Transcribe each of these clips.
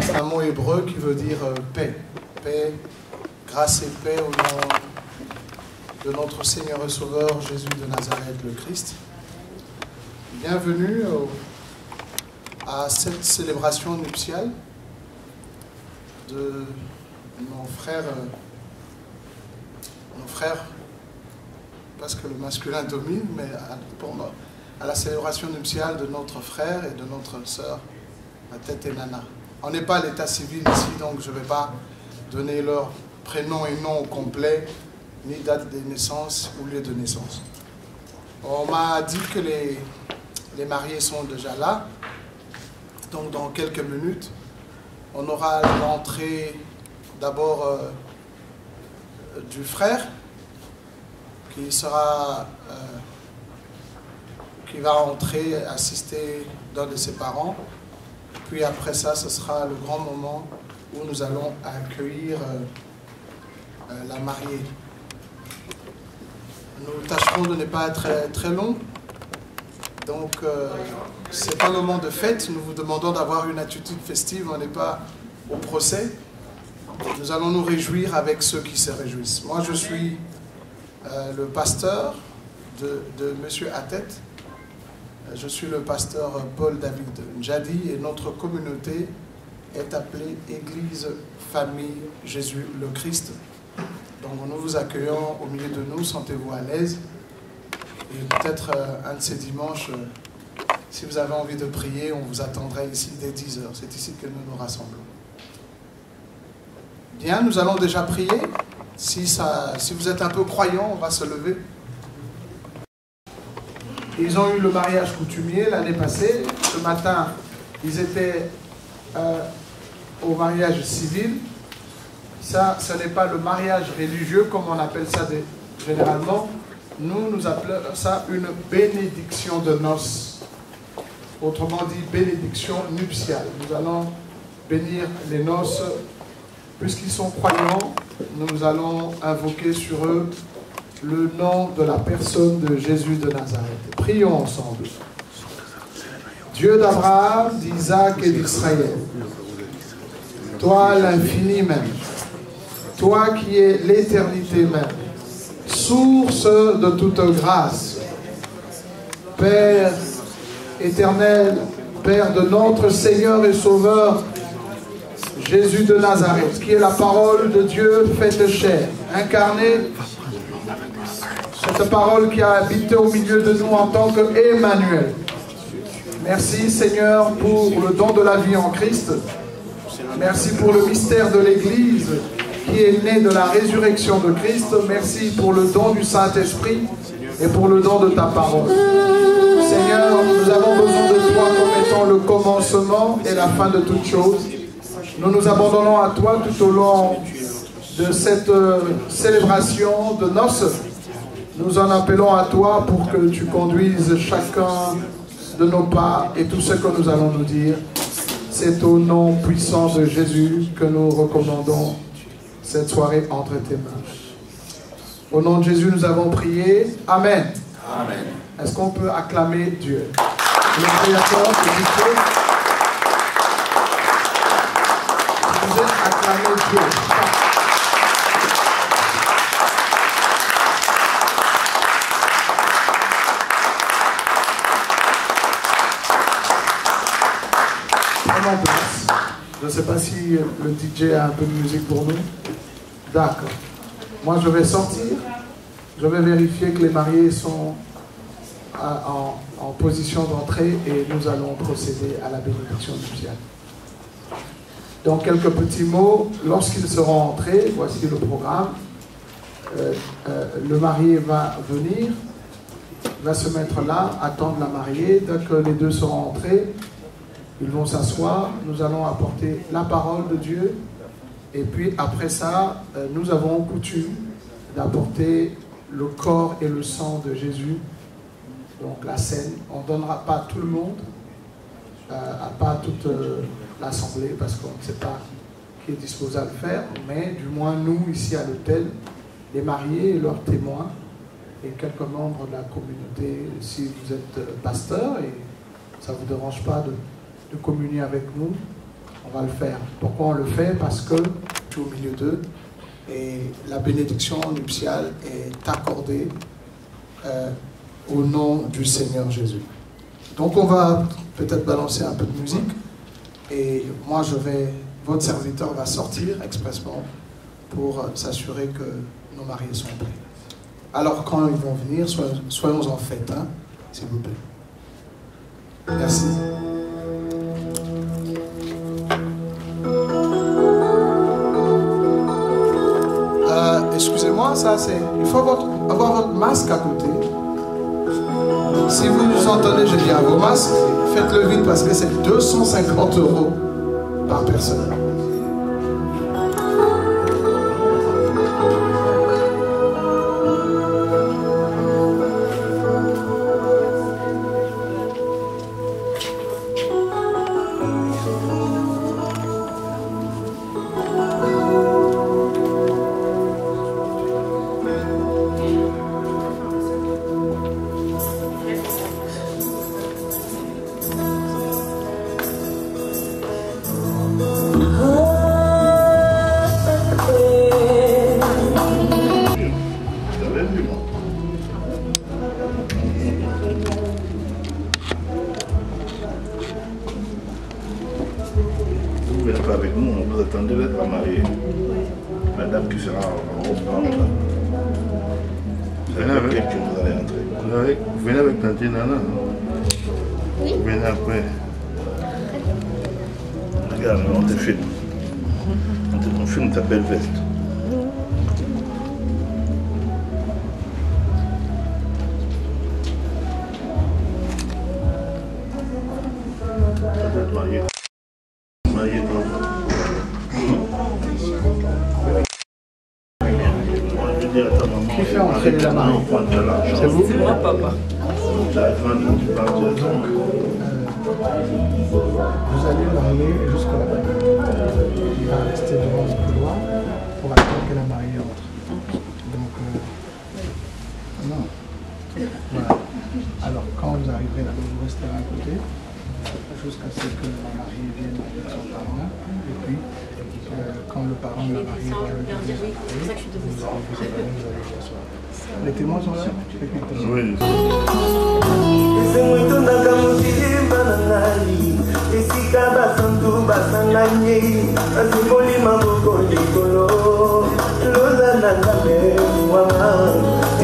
C'est un mot hébreu qui veut dire paix. Paix, grâce et paix au nom de notre Seigneur et Sauveur Jésus de Nazareth, le Christ. Bienvenue à cette célébration nuptiale de nos frères, parce que le masculin domine, mais à la célébration nuptiale de notre frère et de notre sœur, Atet et Nana. On n'est pas à l'état civil ici, donc je ne vais pas donner leur prénom et nom au complet, ni date de naissance ou lieu de naissance. On m'a dit que les mariés sont déjà là, donc dans quelques minutes, on aura l'entrée d'abord du frère, qui va entrer, assister d'un de ses parents. Puis après ça, ce sera le grand moment où nous allons accueillir la mariée. Nous tâcherons de ne pas être très long. Donc, ce n'est pas un moment de fête. Nous vous demandons d'avoir une attitude festive. On n'est pas au procès. Nous allons nous réjouir avec ceux qui se réjouissent. Moi, je suis le pasteur de M. Atet. Je suis le pasteur Paul David Njadi et notre communauté est appelée Église Famille Jésus le Christ. Donc nous vous accueillons au milieu de nous, sentez-vous à l'aise. Et peut-être un de ces dimanches, si vous avez envie de prier, on vous attendrait ici dès 10 h. C'est ici que nous nous rassemblons. Bien, nous allons déjà prier. Si vous êtes un peu croyant, on va se lever. Ils ont eu le mariage coutumier l'année passée. Ce matin, ils étaient au mariage civil. Ça, ce n'est pas le mariage religieux, comme on appelle ça généralement. Nous appelons ça une bénédiction de noces. Autrement dit, bénédiction nuptiale. Nous allons bénir les noces. Puisqu'ils sont croyants, nous allons invoquer sur eux le nom de la personne de Jésus de Nazareth. Prions ensemble. Dieu d'Abraham, d'Isaac et d'Israël, toi l'infini même, toi qui es l'éternité même, source de toute grâce, Père éternel, Père, de notre Seigneur et Sauveur, Jésus de Nazareth, qui est la parole de Dieu faite chair, incarnée, cette parole qui a habité au milieu de nous en tant qu'Emmanuel. Merci Seigneur pour le don de la vie en Christ. Merci pour le mystère de l'Église qui est né de la résurrection de Christ. Merci pour le don du Saint-Esprit et pour le don de ta parole. Seigneur, nous avons besoin de toi comme étant le commencement et la fin de toutes choses. Nous nous abandonnons à toi tout au long de cette célébration de noces. Nous en appelons à toi pour que tu conduises chacun de nos pas et tout ce que nous allons nous dire. C'est au nom puissant de Jésus que nous recommandons cette soirée entre tes mains. Au nom de Jésus, nous avons prié. Amen. Amen. Est-ce qu'on peut acclamer Dieu? Le Créateur de Dieu. Vous êtes acclamé Dieu. Prenons place. Je ne sais pas si le DJ a un peu de musique pour nous. D'accord. Moi, je vais sortir. Je vais vérifier que les mariés sont en position d'entrée et nous allons procéder à la bénédiction nuptiale. Donc, quelques petits mots. Lorsqu'ils seront entrés, voici le programme. Le marié va venir, va se mettre là, attendre la mariée. Dès que les deux seront entrés, ils vont s'asseoir. Nous allons apporter la parole de Dieu. Et puis, après ça, nous avons coutume d'apporter le corps et le sang de Jésus. Donc la scène, on ne donnera pas à tout le monde, pas à toute l'assemblée, parce qu'on ne sait pas qui est disposé à le faire, mais du moins nous, ici à l'hôtel, les mariés et leurs témoins, et quelques membres de la communauté, si vous êtes pasteur et ça ne vous dérange pas de communier avec nous, on va le faire. Pourquoi on le fait? Parce que tu es au milieu d'eux, et la bénédiction nuptiale est accordée au nom du Seigneur Jésus. Donc on va peut-être balancer un peu de musique et moi votre serviteur va sortir expressement pour s'assurer que nos mariés sont prêts. Alors quand ils vont venir, soyons en fête, hein, s'il vous plaît. Merci. Excusez-moi, ça c'est... Il faut avoir votre masque à côté. Si vous nous entendez, je dis à vos masques, faites-le vite parce que c'est 250 € par personne. Avec nous, on vous attendait d'être marié. La dame qui sera en robe blanche là. Venez avec elle que vous allez entrer. Vous venez avec Tante Nana, non? Oui. Vous venez après. Regarde, on te filme. On filme ta belle veste. Marié. Marié toi. Qui fait entrer la mariée? C'est vous? C'est moi, papa. Vous allez marier jusqu'à la mariée. Il va rester devant le couloir pour attendre que la mariée entre. Donc, non. Voilà. Alors, quand vous arriverez là, vous resterez à côté jusqu'à ce que la mariée vienne avec son parent. Et puis, quand le parent de la mariée va le dire, vous allez vous asseoir. Les témoins sont là? Oui. basantu basanganye azimoli maboko likolo loza na nzambe wama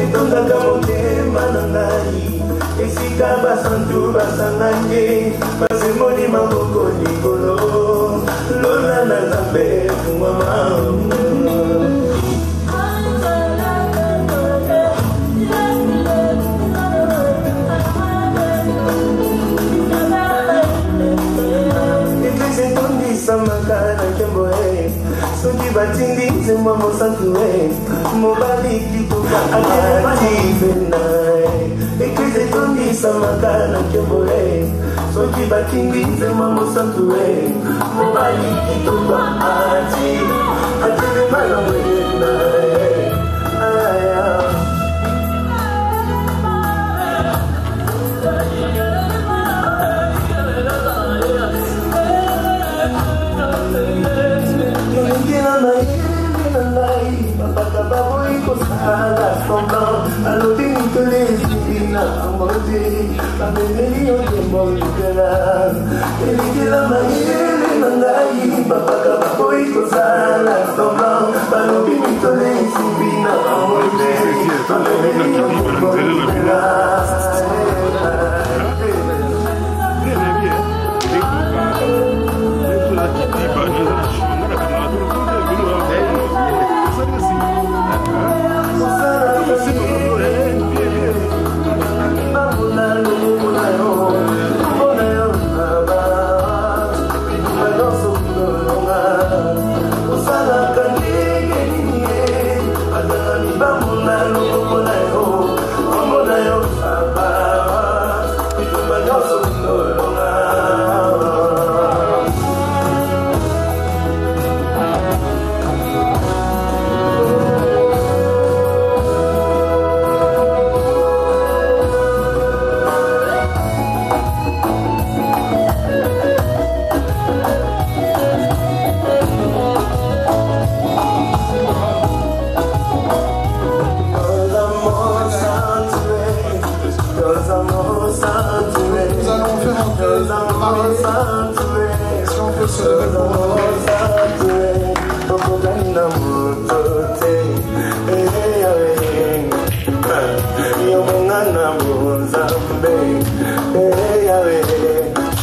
etondaka motema na ngai esika basantu basanganye bazimoli maboko likolo loza na nzambe wama Samakana kemboe soki batindi nzembo mosantuwe mobali kituka atifena ekrize tondi samakana kemboe soki batindi nzembo mosantuwe mobali kituka atifena mwena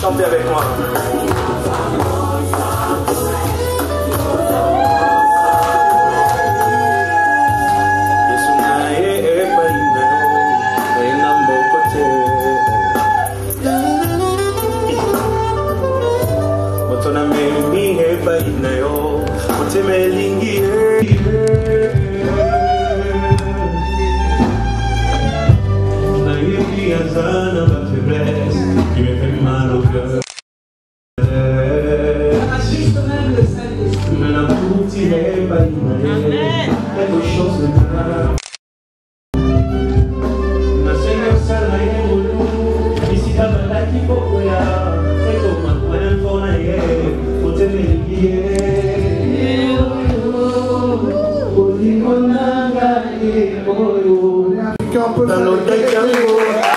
Chantez avec moi. Qui me fait mal au cœur. Siempre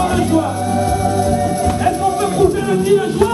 encore de joie. Est-ce qu'on peut pousser le cri de joie?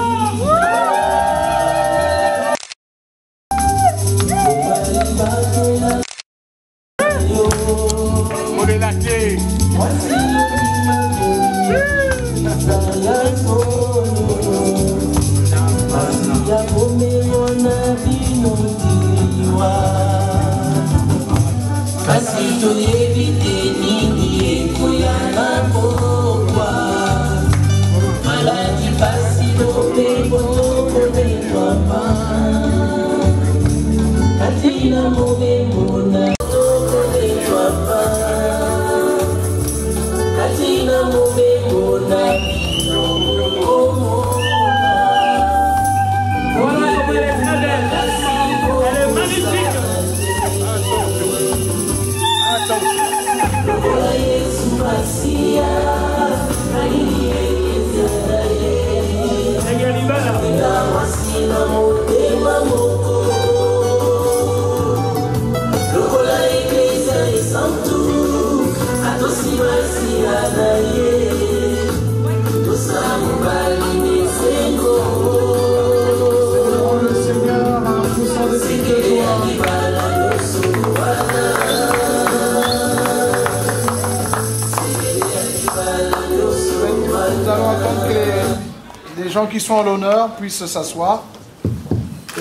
Les gens qui sont à l'honneur puissent s'asseoir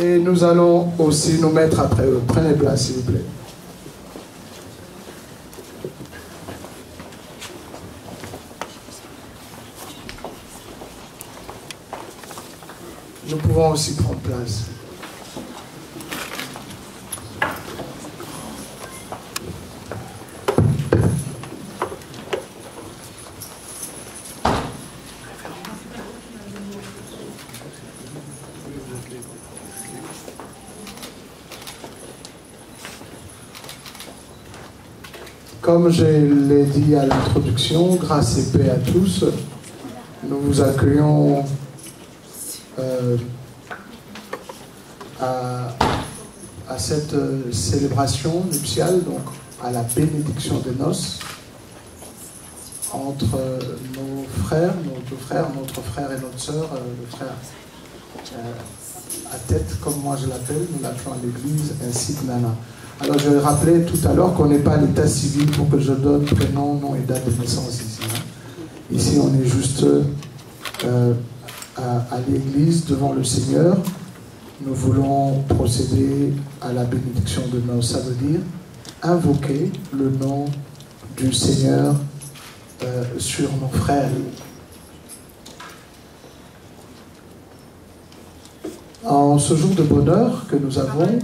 et nous allons aussi nous mettre après eux. Prenez place s'il vous plaît. Nous pouvons aussi prendre place. Comme je l'ai dit à l'introduction, grâce et paix à tous, nous vous accueillons à cette célébration nuptiale, donc à la bénédiction des noces, entre nos frères, notre frère et notre sœur, le frère à tête, comme moi je l'appelle, nous l'appelons à l'église, ainsi que Nana. Alors je rappelais tout à l'heure qu'on n'est pas à l'état civil pour que je donne prénom, nom et date de naissance ici. Ici on est juste à l'église devant le Seigneur. Nous voulons procéder à la bénédiction de nos, ça veut dire invoquer le nom du Seigneur sur nos frères. En ce jour de bonheur que nous avons,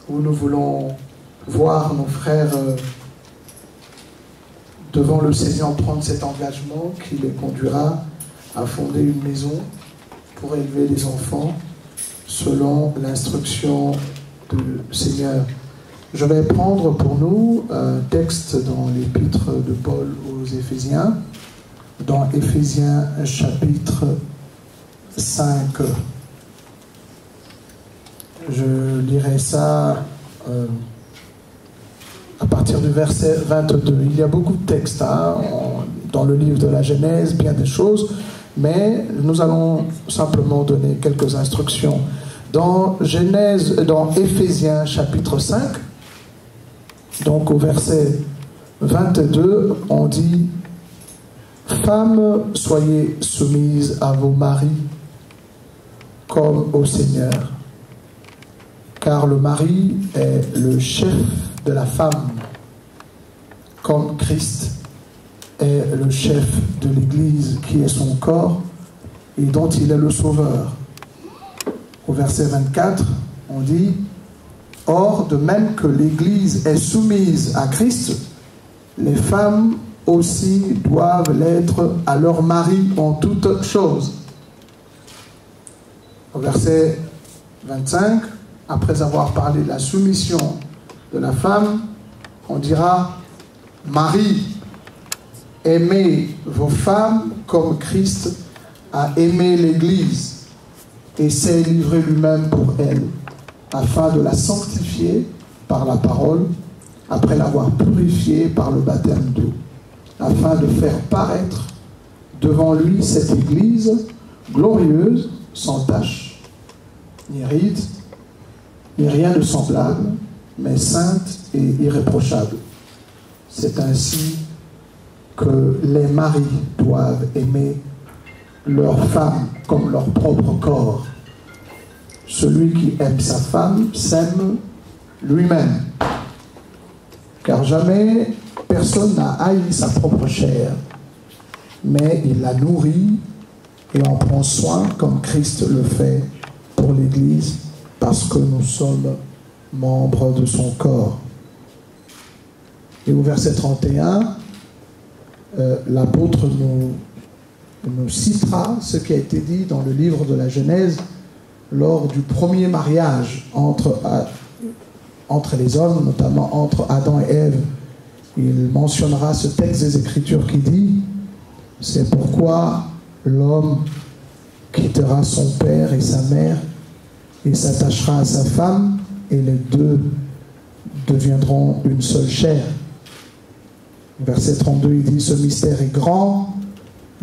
où nous voulons voir nos frères devant le Seigneur prendre cet engagement qui les conduira à fonder une maison pour élever les enfants selon l'instruction du Seigneur. Je vais prendre pour nous un texte dans l'épître de Paul aux Éphésiens, dans Éphésiens chapitre 5. Je lirai ça à partir du verset 22. Il y a beaucoup de textes dans le livre de la Genèse, bien des choses, mais nous allons simplement donner quelques instructions. Dans Éphésiens chapitre 5, donc au verset 22, on dit « Femmes, soyez soumises à vos maris comme au Seigneur. Car le mari est le chef de la femme, comme Christ est le chef de l'Église, qui est son corps et dont il est le sauveur. » Au verset 24, on dit « Or, de même que l'Église est soumise à Christ, les femmes aussi doivent l'être à leur mari en toutes choses. » Au verset 25, après avoir parlé de la soumission de la femme, on dira « Marie, aimez vos femmes comme Christ a aimé l'Église et s'est livré lui-même pour elle, afin de la sanctifier par la parole, après l'avoir purifiée par le baptême d'eau, afin de faire paraître devant lui cette Église glorieuse, sans tache, ni ride, ni rien de semblable, mais sainte et irréprochable. C'est ainsi que les maris doivent aimer leur femme comme leur propre corps. Celui qui aime sa femme s'aime lui-même. Car jamais personne n'a haï sa propre chair, mais il la nourrit et en prend soin comme Christ le fait pour l'Église, parce que nous sommes membres de son corps. Et au verset 31, l'apôtre nous citera ce qui a été dit dans le livre de la Genèse lors du premier mariage entre les hommes, notamment entre Adam et Ève. Il mentionnera ce texte des Écritures qui dit « C'est pourquoi l'homme quittera son père et sa mère et s'attachera à sa femme, et les deux deviendront une seule chair. » Verset 32, il dit « Ce mystère est grand,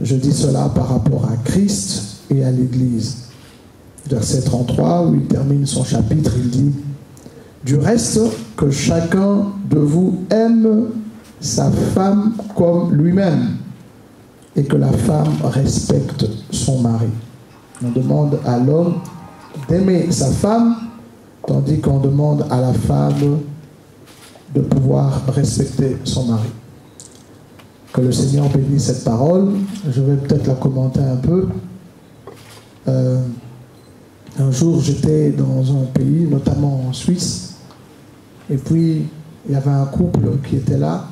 je dis cela par rapport à Christ et à l'Église. » Verset 33, où il termine son chapitre, il dit « Du reste, que chacun de vous aime sa femme comme lui-même, et que la femme respecte son mari. » On demande à l'homme d'aimer sa femme, tandis qu'on demande à la femme de pouvoir respecter son mari. Que le Seigneur bénisse cette parole. Je vais peut-être la commenter un peu. Un jour, j'étais dans un pays, notamment en Suisse, et puis il y avait un couple qui était là,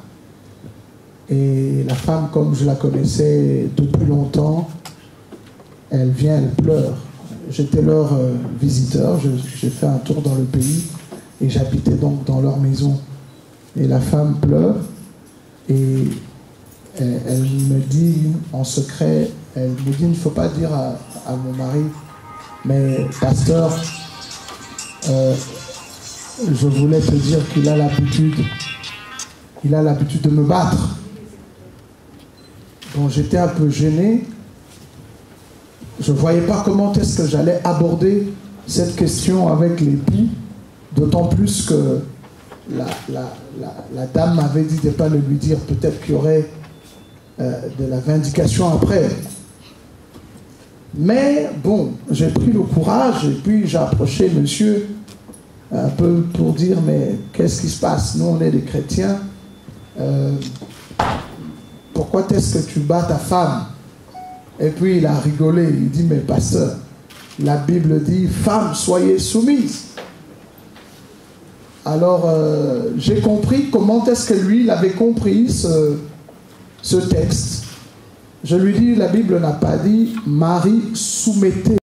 et la femme, comme je la connaissais depuis longtemps, elle vient, elle pleure. J'étais leur visiteur, j'ai fait un tour dans le pays, et j'habitais donc dans leur maison. Et la femme pleure, et elle me dit en secret, elle me dit, il ne faut pas dire à mon mari, mais pasteur, je voulais te dire qu'il a l'habitude de me battre. Bon, j'étais un peu gêné. Je ne voyais pas comment est-ce que j'allais aborder cette question avec l'époux, d'autant plus que la dame m'avait dit de ne pas le lui dire, peut-être qu'il y aurait de la vindication après. Mais bon, j'ai pris le courage et puis j'ai approché monsieur un peu pour dire, mais qu'est-ce qui se passe? Nous, on est des chrétiens. Pourquoi est-ce que tu bats ta femme? Et puis il a rigolé, il dit, mais pasteur, la Bible dit, femmes, soyez soumises. Alors, j'ai compris comment est-ce que lui, il avait compris ce texte. Je lui dis, la Bible n'a pas dit, Marie, soumettez.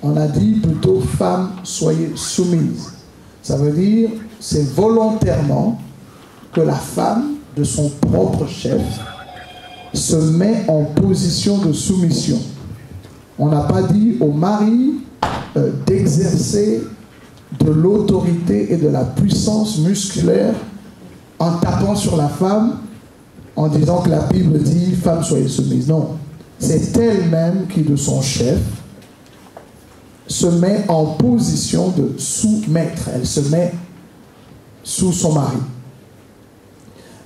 On a dit plutôt femmes, soyez soumises. Ça veut dire, c'est volontairement que la femme, de son propre chef, se met en position de soumission. On n'a pas dit au mari d'exercer de l'autorité et de la puissance musculaire en tapant sur la femme, en disant que la Bible dit « femme, soyez soumise ». Non, c'est elle-même qui, de son chef, se met en position de soumettre. Elle se met sous son mari.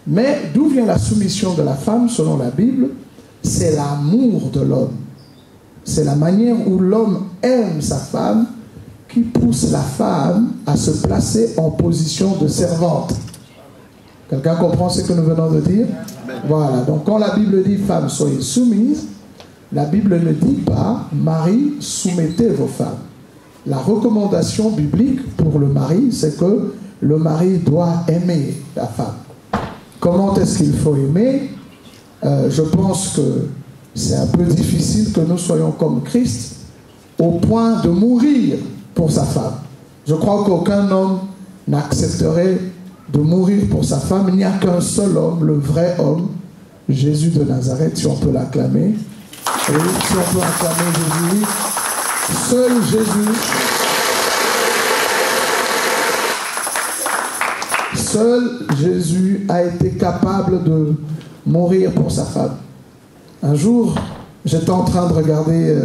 Mais d'où vient la soumission de la femme selon la Bible? C'est l'amour de l'homme. C'est la manière où l'homme aime sa femme qui pousse la femme à se placer en position de servante. Quelqu'un comprend ce que nous venons de dire? Voilà, donc quand la Bible dit « Femmes, soyez soumises », la Bible ne dit pas « Mari, soumettez vos femmes ». La recommandation biblique pour le mari, c'est que le mari doit aimer la femme. Comment est-ce qu'il faut aimer? Je pense que c'est un peu difficile que nous soyons comme Christ au point de mourir pour sa femme. Je crois qu'aucun homme n'accepterait de mourir pour sa femme. Il n'y a qu'un seul homme, le vrai homme, Jésus de Nazareth, si on peut l'acclamer. Et si on peut acclamer Jésus, seul Jésus, seul Jésus a été capable de mourir pour sa femme. Un jour, j'étais en train de regarder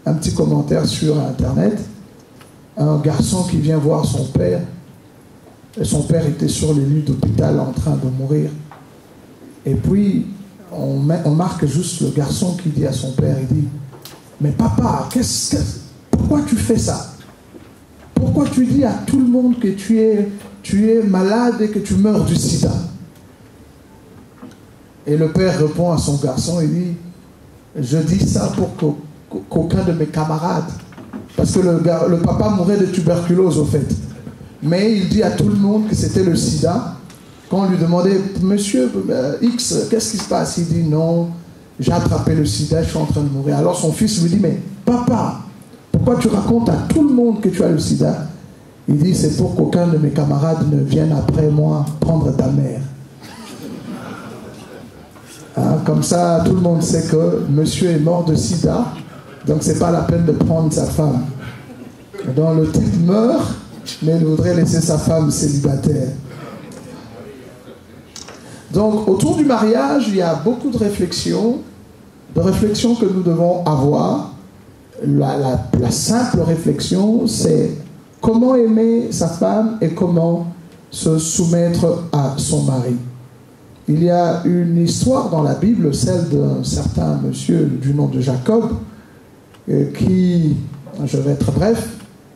un petit commentaire sur Internet. Un garçon qui vient voir son père. Et son père était sur les lits d'hôpital en train de mourir. Et puis, on marque juste le garçon qui dit à son père, il dit, « Mais papa, pourquoi tu fais ça? Pourquoi tu dis à tout le monde que tu es malade et que tu meurs du sida ?» Et le père répond à son garçon, il dit, « Je dis ça pour qu'aucun de mes camarades, parce que le papa mourait de tuberculose au fait, mais il dit à tout le monde que c'était le sida. Quand on lui demandait, monsieur X, qu'est-ce qui se passe? Il dit, non, j'ai attrapé le sida, je suis en train de mourir. Alors son fils lui dit, mais papa, pourquoi tu racontes à tout le monde que tu as le sida? Il dit, c'est pour qu'aucun de mes camarades ne vienne après moi prendre ta mère. Hein, comme ça, tout le monde sait que monsieur est mort de sida, donc c'est pas la peine de prendre sa femme. Donc le type meurt, mais il voudrait laisser sa femme célibataire. Donc autour du mariage, il y a beaucoup de réflexions que nous devons avoir. La simple réflexion, c'est comment aimer sa femme et comment se soumettre à son mari. Il y a une histoire dans la Bible, celle d'un certain monsieur du nom de Jacob, qui, je vais être bref,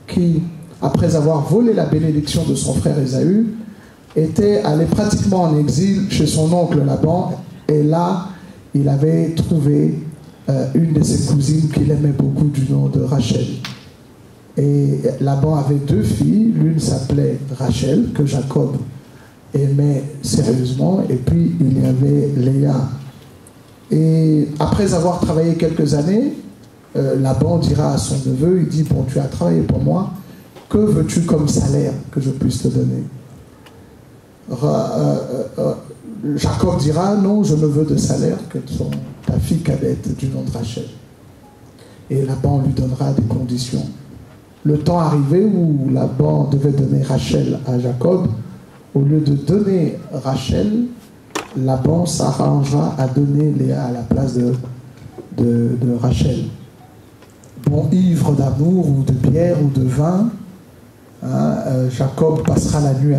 qui, après avoir volé la bénédiction de son frère Ésaü, était allé pratiquement en exil chez son oncle Laban, et là, il avait trouvé une de ses cousines qu'il aimait beaucoup du nom de Rachel. Et Laban avait deux filles, l'une s'appelait Rachel, que Jacob aimait sérieusement, et puis il y avait Léa. Et après avoir travaillé quelques années, Laban dira à son neveu, il dit, bon, tu as travaillé pour moi, que veux-tu comme salaire que je puisse te donner? Jacob dira, non, je ne veux de salaire que ta fille cadette du nom de Rachel. Et Laban lui donnera des conditions. Le temps arrivé où Laban devait donner Rachel à Jacob, au lieu de donner Rachel, Laban s'arrangera à donner Léa à la place de Rachel. Bon, ivre d'amour ou de bière ou de vin, hein, Jacob passera la nuit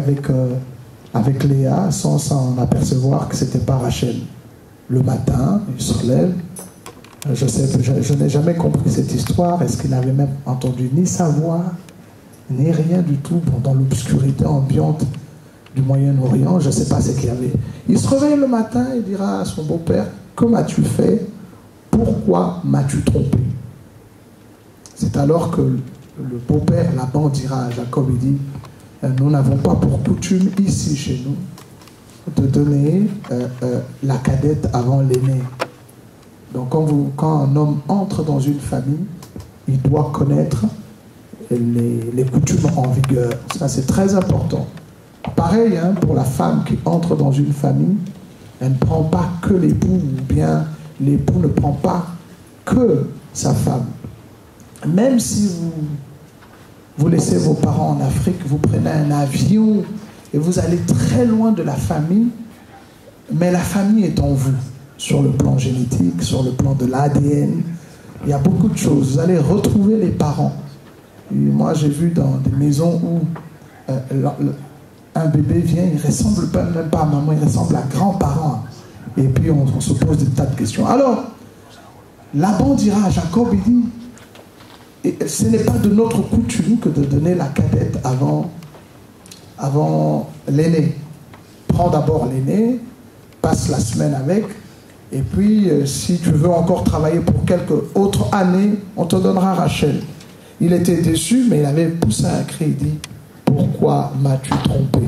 avec Léa sans s'en apercevoir que ce n'était pas Rachel. Le matin, il se lève. Je n'ai jamais compris cette histoire. Est-ce qu'il n'avait même entendu ni sa voix, ni rien du tout dans l'obscurité ambiante du Moyen-Orient? Je ne sais pas ce qu'il y avait. Il se réveille le matin et dira à son beau-père, « Que m'as-tu fait? Pourquoi m'as-tu trompé ?» C'est alors que le beau-père Laban dira à Jacob, il dit, « Nous n'avons pas pour coutume ici chez nous de donner la cadette avant l'aîné. » Donc quand un homme entre dans une famille, il doit connaître les coutumes en vigueur. Ça, c'est très important. Pareil, hein, pour la femme qui entre dans une famille, elle ne prend pas que l'époux, ou bien l'époux ne prend pas que sa femme. Même si vous laissez vos parents en Afrique, vous prenez un avion et vous allez très loin de la famille, mais la famille est en vous, sur le plan génétique, sur le plan de l'ADN. Il y a beaucoup de choses. Vous allez retrouver les parents. Et moi, j'ai vu dans des maisons où un bébé vient, il ne ressemble même pas à maman, il ressemble à grand-parent. Et puis, on se pose des tas de questions. Alors, Laban dira à Jacob, il dit, ce n'est pas de notre coutume que de donner la cadette avant l'aîné. Prends d'abord l'aîné, passe la semaine avec, et puis si tu veux encore travailler pour quelques autres années, on te donnera Rachel. Il était déçu, mais il avait poussé un cri, il dit, pourquoi m'as-tu trompé?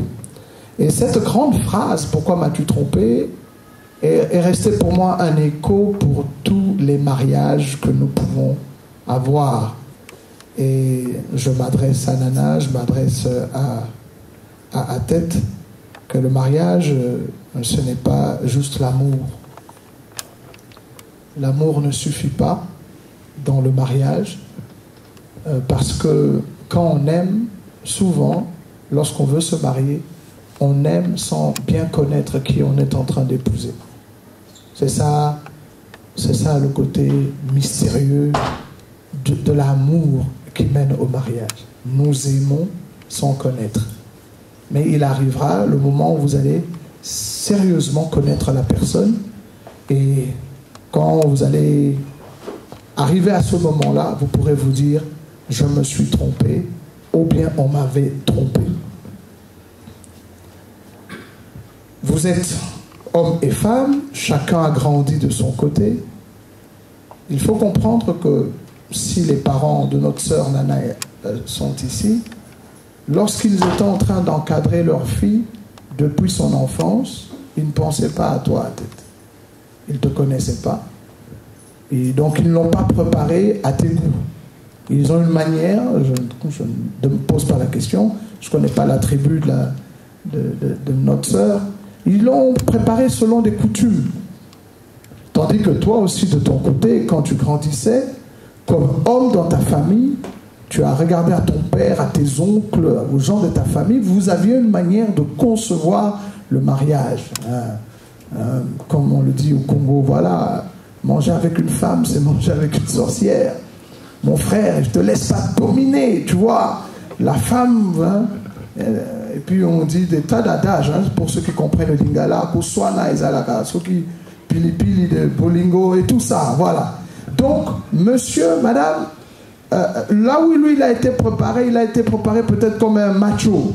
Et cette grande phrase, pourquoi m'as-tu trompé, est restée pour moi un écho pour tous les mariages que nous pouvons avoir. Et je m'adresse à Nana, je m'adresse à Tête, que le mariage, ce n'est pas juste l'amour. L'amour ne suffit pas dans le mariage, parce que quand on aime, souvent, lorsqu'on veut se marier, on aime sans bien connaître qui on est en train d'épouser. C'est ça le côté mystérieux de l'amour qui mène au mariage. Nous aimons sans connaître. Mais il arrivera le moment où vous allez sérieusement connaître la personne, et quand vous allez arriver à ce moment-là, vous pourrez vous dire « je me suis trompé » ou bien « on m'avait trompé ». Vous êtes hommes et femmes, chacun a grandi de son côté. Il faut comprendre que si les parents de notre sœur Nana sont ici, lorsqu'ils étaient en train d'encadrer leur fille depuis son enfance, ils ne pensaient pas à toi, à Tête. Ils ne te connaissaient pas. Et donc ils ne l'ont pas préparé à tes goûts. Ils ont une manière, je ne me pose pas la question, je ne connais pas la tribu de notre sœur, ils l'ont préparé selon des coutumes. Tandis que toi aussi, de ton côté, quand tu grandissais, comme homme dans ta famille, tu as regardé à ton père, à tes oncles, aux gens de ta famille, vous aviez une manière de concevoir le mariage. Comme on le dit au Congo, voilà, manger avec une femme, c'est manger avec une sorcière. Mon frère, je te laisse pas dominer, tu vois. La femme, et puis on dit des tas d'adages, pour ceux qui comprennent le lingala, Koswana, Ezalaka, ceux qui pili-pili de Bolingo et tout ça, voilà. Donc, monsieur, madame, là où lui il a été préparé peut-être comme un macho,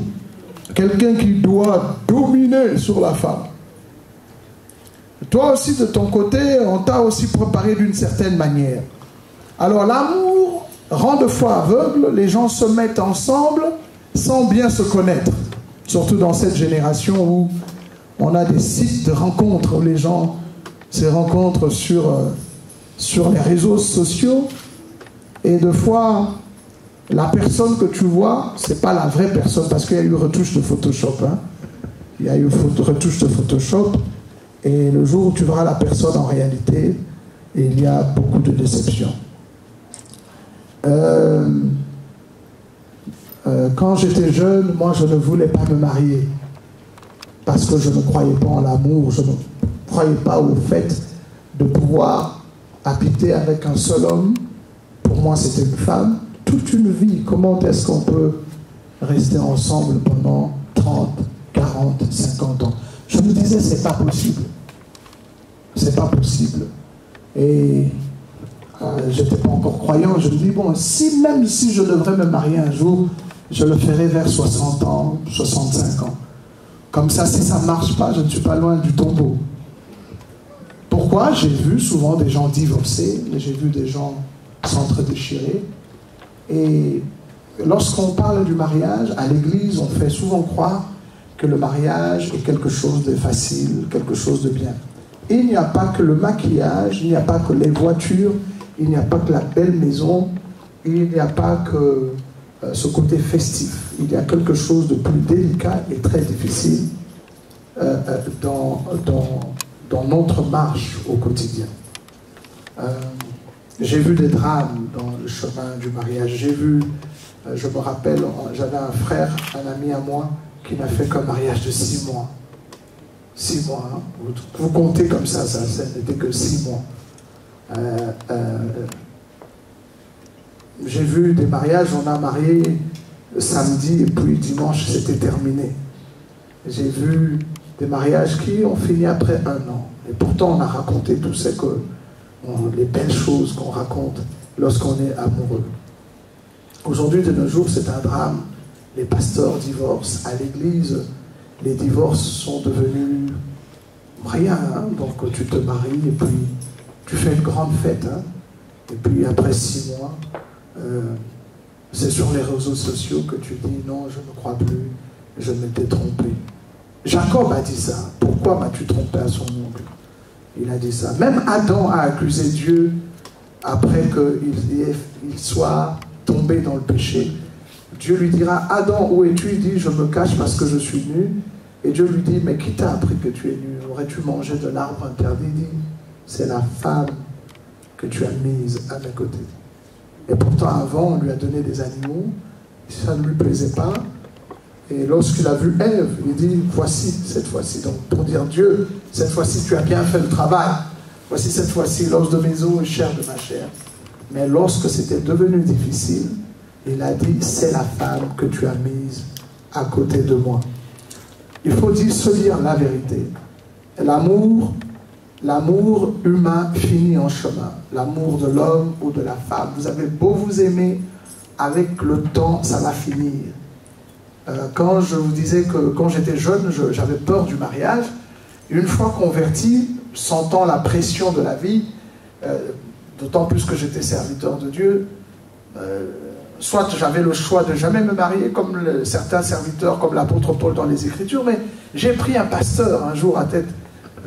quelqu'un qui doit dominer sur la femme. Toi aussi, de ton côté, on t'a aussi préparé d'une certaine manière. Alors l'amour rend de fois aveugle, les gens se mettent ensemble sans bien se connaître. Surtout dans cette génération où on a des sites de rencontres, où les gens se rencontrent sur les réseaux sociaux, et de fois, la personne que tu vois, c'est pas la vraie personne, parce qu'il y a eu retouche de Photoshop. Il y a eu retouche de Photoshop, et le jour où tu verras la personne en réalité, il y a beaucoup de déception. Quand j'étais jeune, moi je ne voulais pas me marier parce que je ne croyais pas en l'amour, je ne croyais pas au fait de pouvoir habiter avec un seul homme. Pour moi c'était une femme, toute une vie. Comment est-ce qu'on peut rester ensemble pendant 30, 40, 50 ans? Je me disais c'est pas possible. C'est pas possible. Et j'étais pas encore croyant, je me dis bon, même si je devrais me marier un jour, je le ferai vers 60 ans, 65 ans. Comme ça, si ça ne marche pas, je ne suis pas loin du tombeau. Pourquoi? J'ai vu souvent des gens divorcer, j'ai vu des gens s'entre-déchirer. Et lorsqu'on parle du mariage, à l'église, on fait souvent croire que le mariage est quelque chose de facile, quelque chose de bien. Et il n'y a pas que le maquillage, il n'y a pas que les voitures, il n'y a pas que la belle maison, il n'y a pas que ce côté festif. Il y a quelque chose de plus délicat et très difficile dans notre marche au quotidien. J'ai vu des drames dans le chemin du mariage. J'ai vu, je me rappelle, j'avais un frère, un ami à moi, qui n'a fait qu'un mariage de 6 mois. 6 mois, hein. Vous comptez comme ça n'était que 6 mois. J'ai vu des mariages, on a marié samedi et puis dimanche c'était terminé. J'ai vu des mariages qui ont fini après 1 an. Et pourtant on a raconté tout ce que les belles choses qu'on raconte lorsqu'on est amoureux. Aujourd'hui, de nos jours, c'est un drame. Les pasteurs divorcent. À l'église, les divorces sont devenus rien. Hein? Donc tu te maries et puis tu fais une grande fête. Hein? Et puis après 6 mois, c'est sur les réseaux sociaux que tu dis non, je ne crois plus, je m'étais trompé. Jacob a dit ça. Pourquoi m'as-tu trompé à son oncle? Il a dit ça. Même Adam a accusé Dieu après qu'il soit tombé dans le péché. Dieu lui dira, Adam, où es-tu? Il dit, je me cache parce que je suis nu. Et Dieu lui dit, mais qui t'a appris que tu es nu? Aurais-tu mangé de l'arbre interdit? Il dit, c'est la femme que tu as mise à mes côtés. Et pourtant, avant, on lui a donné des animaux. Ça ne lui plaisait pas. Et lorsqu'il a vu Ève, il dit, voici cette fois-ci. Donc, pour dire, Dieu, cette fois-ci, tu as bien fait le travail. Voici cette fois-ci, l'os de mes os et chair de ma chair. Mais lorsque c'était devenu difficile, il a dit, c'est la femme que tu as mise à côté de moi. Il faut se dire la vérité. L'amour humain finit en chemin. L'amour de l'homme ou de la femme. Vous avez beau vous aimer, avec le temps, ça va finir. Quand je vous disais que quand j'étais jeune, j'avais peur du mariage, une fois converti, sentant la pression de la vie, d'autant plus que j'étais serviteur de Dieu, soit j'avais le choix de jamais me marier comme certains serviteurs, comme l'apôtre Paul dans les Écritures, mais j'ai pris un pasteur un jour à tête.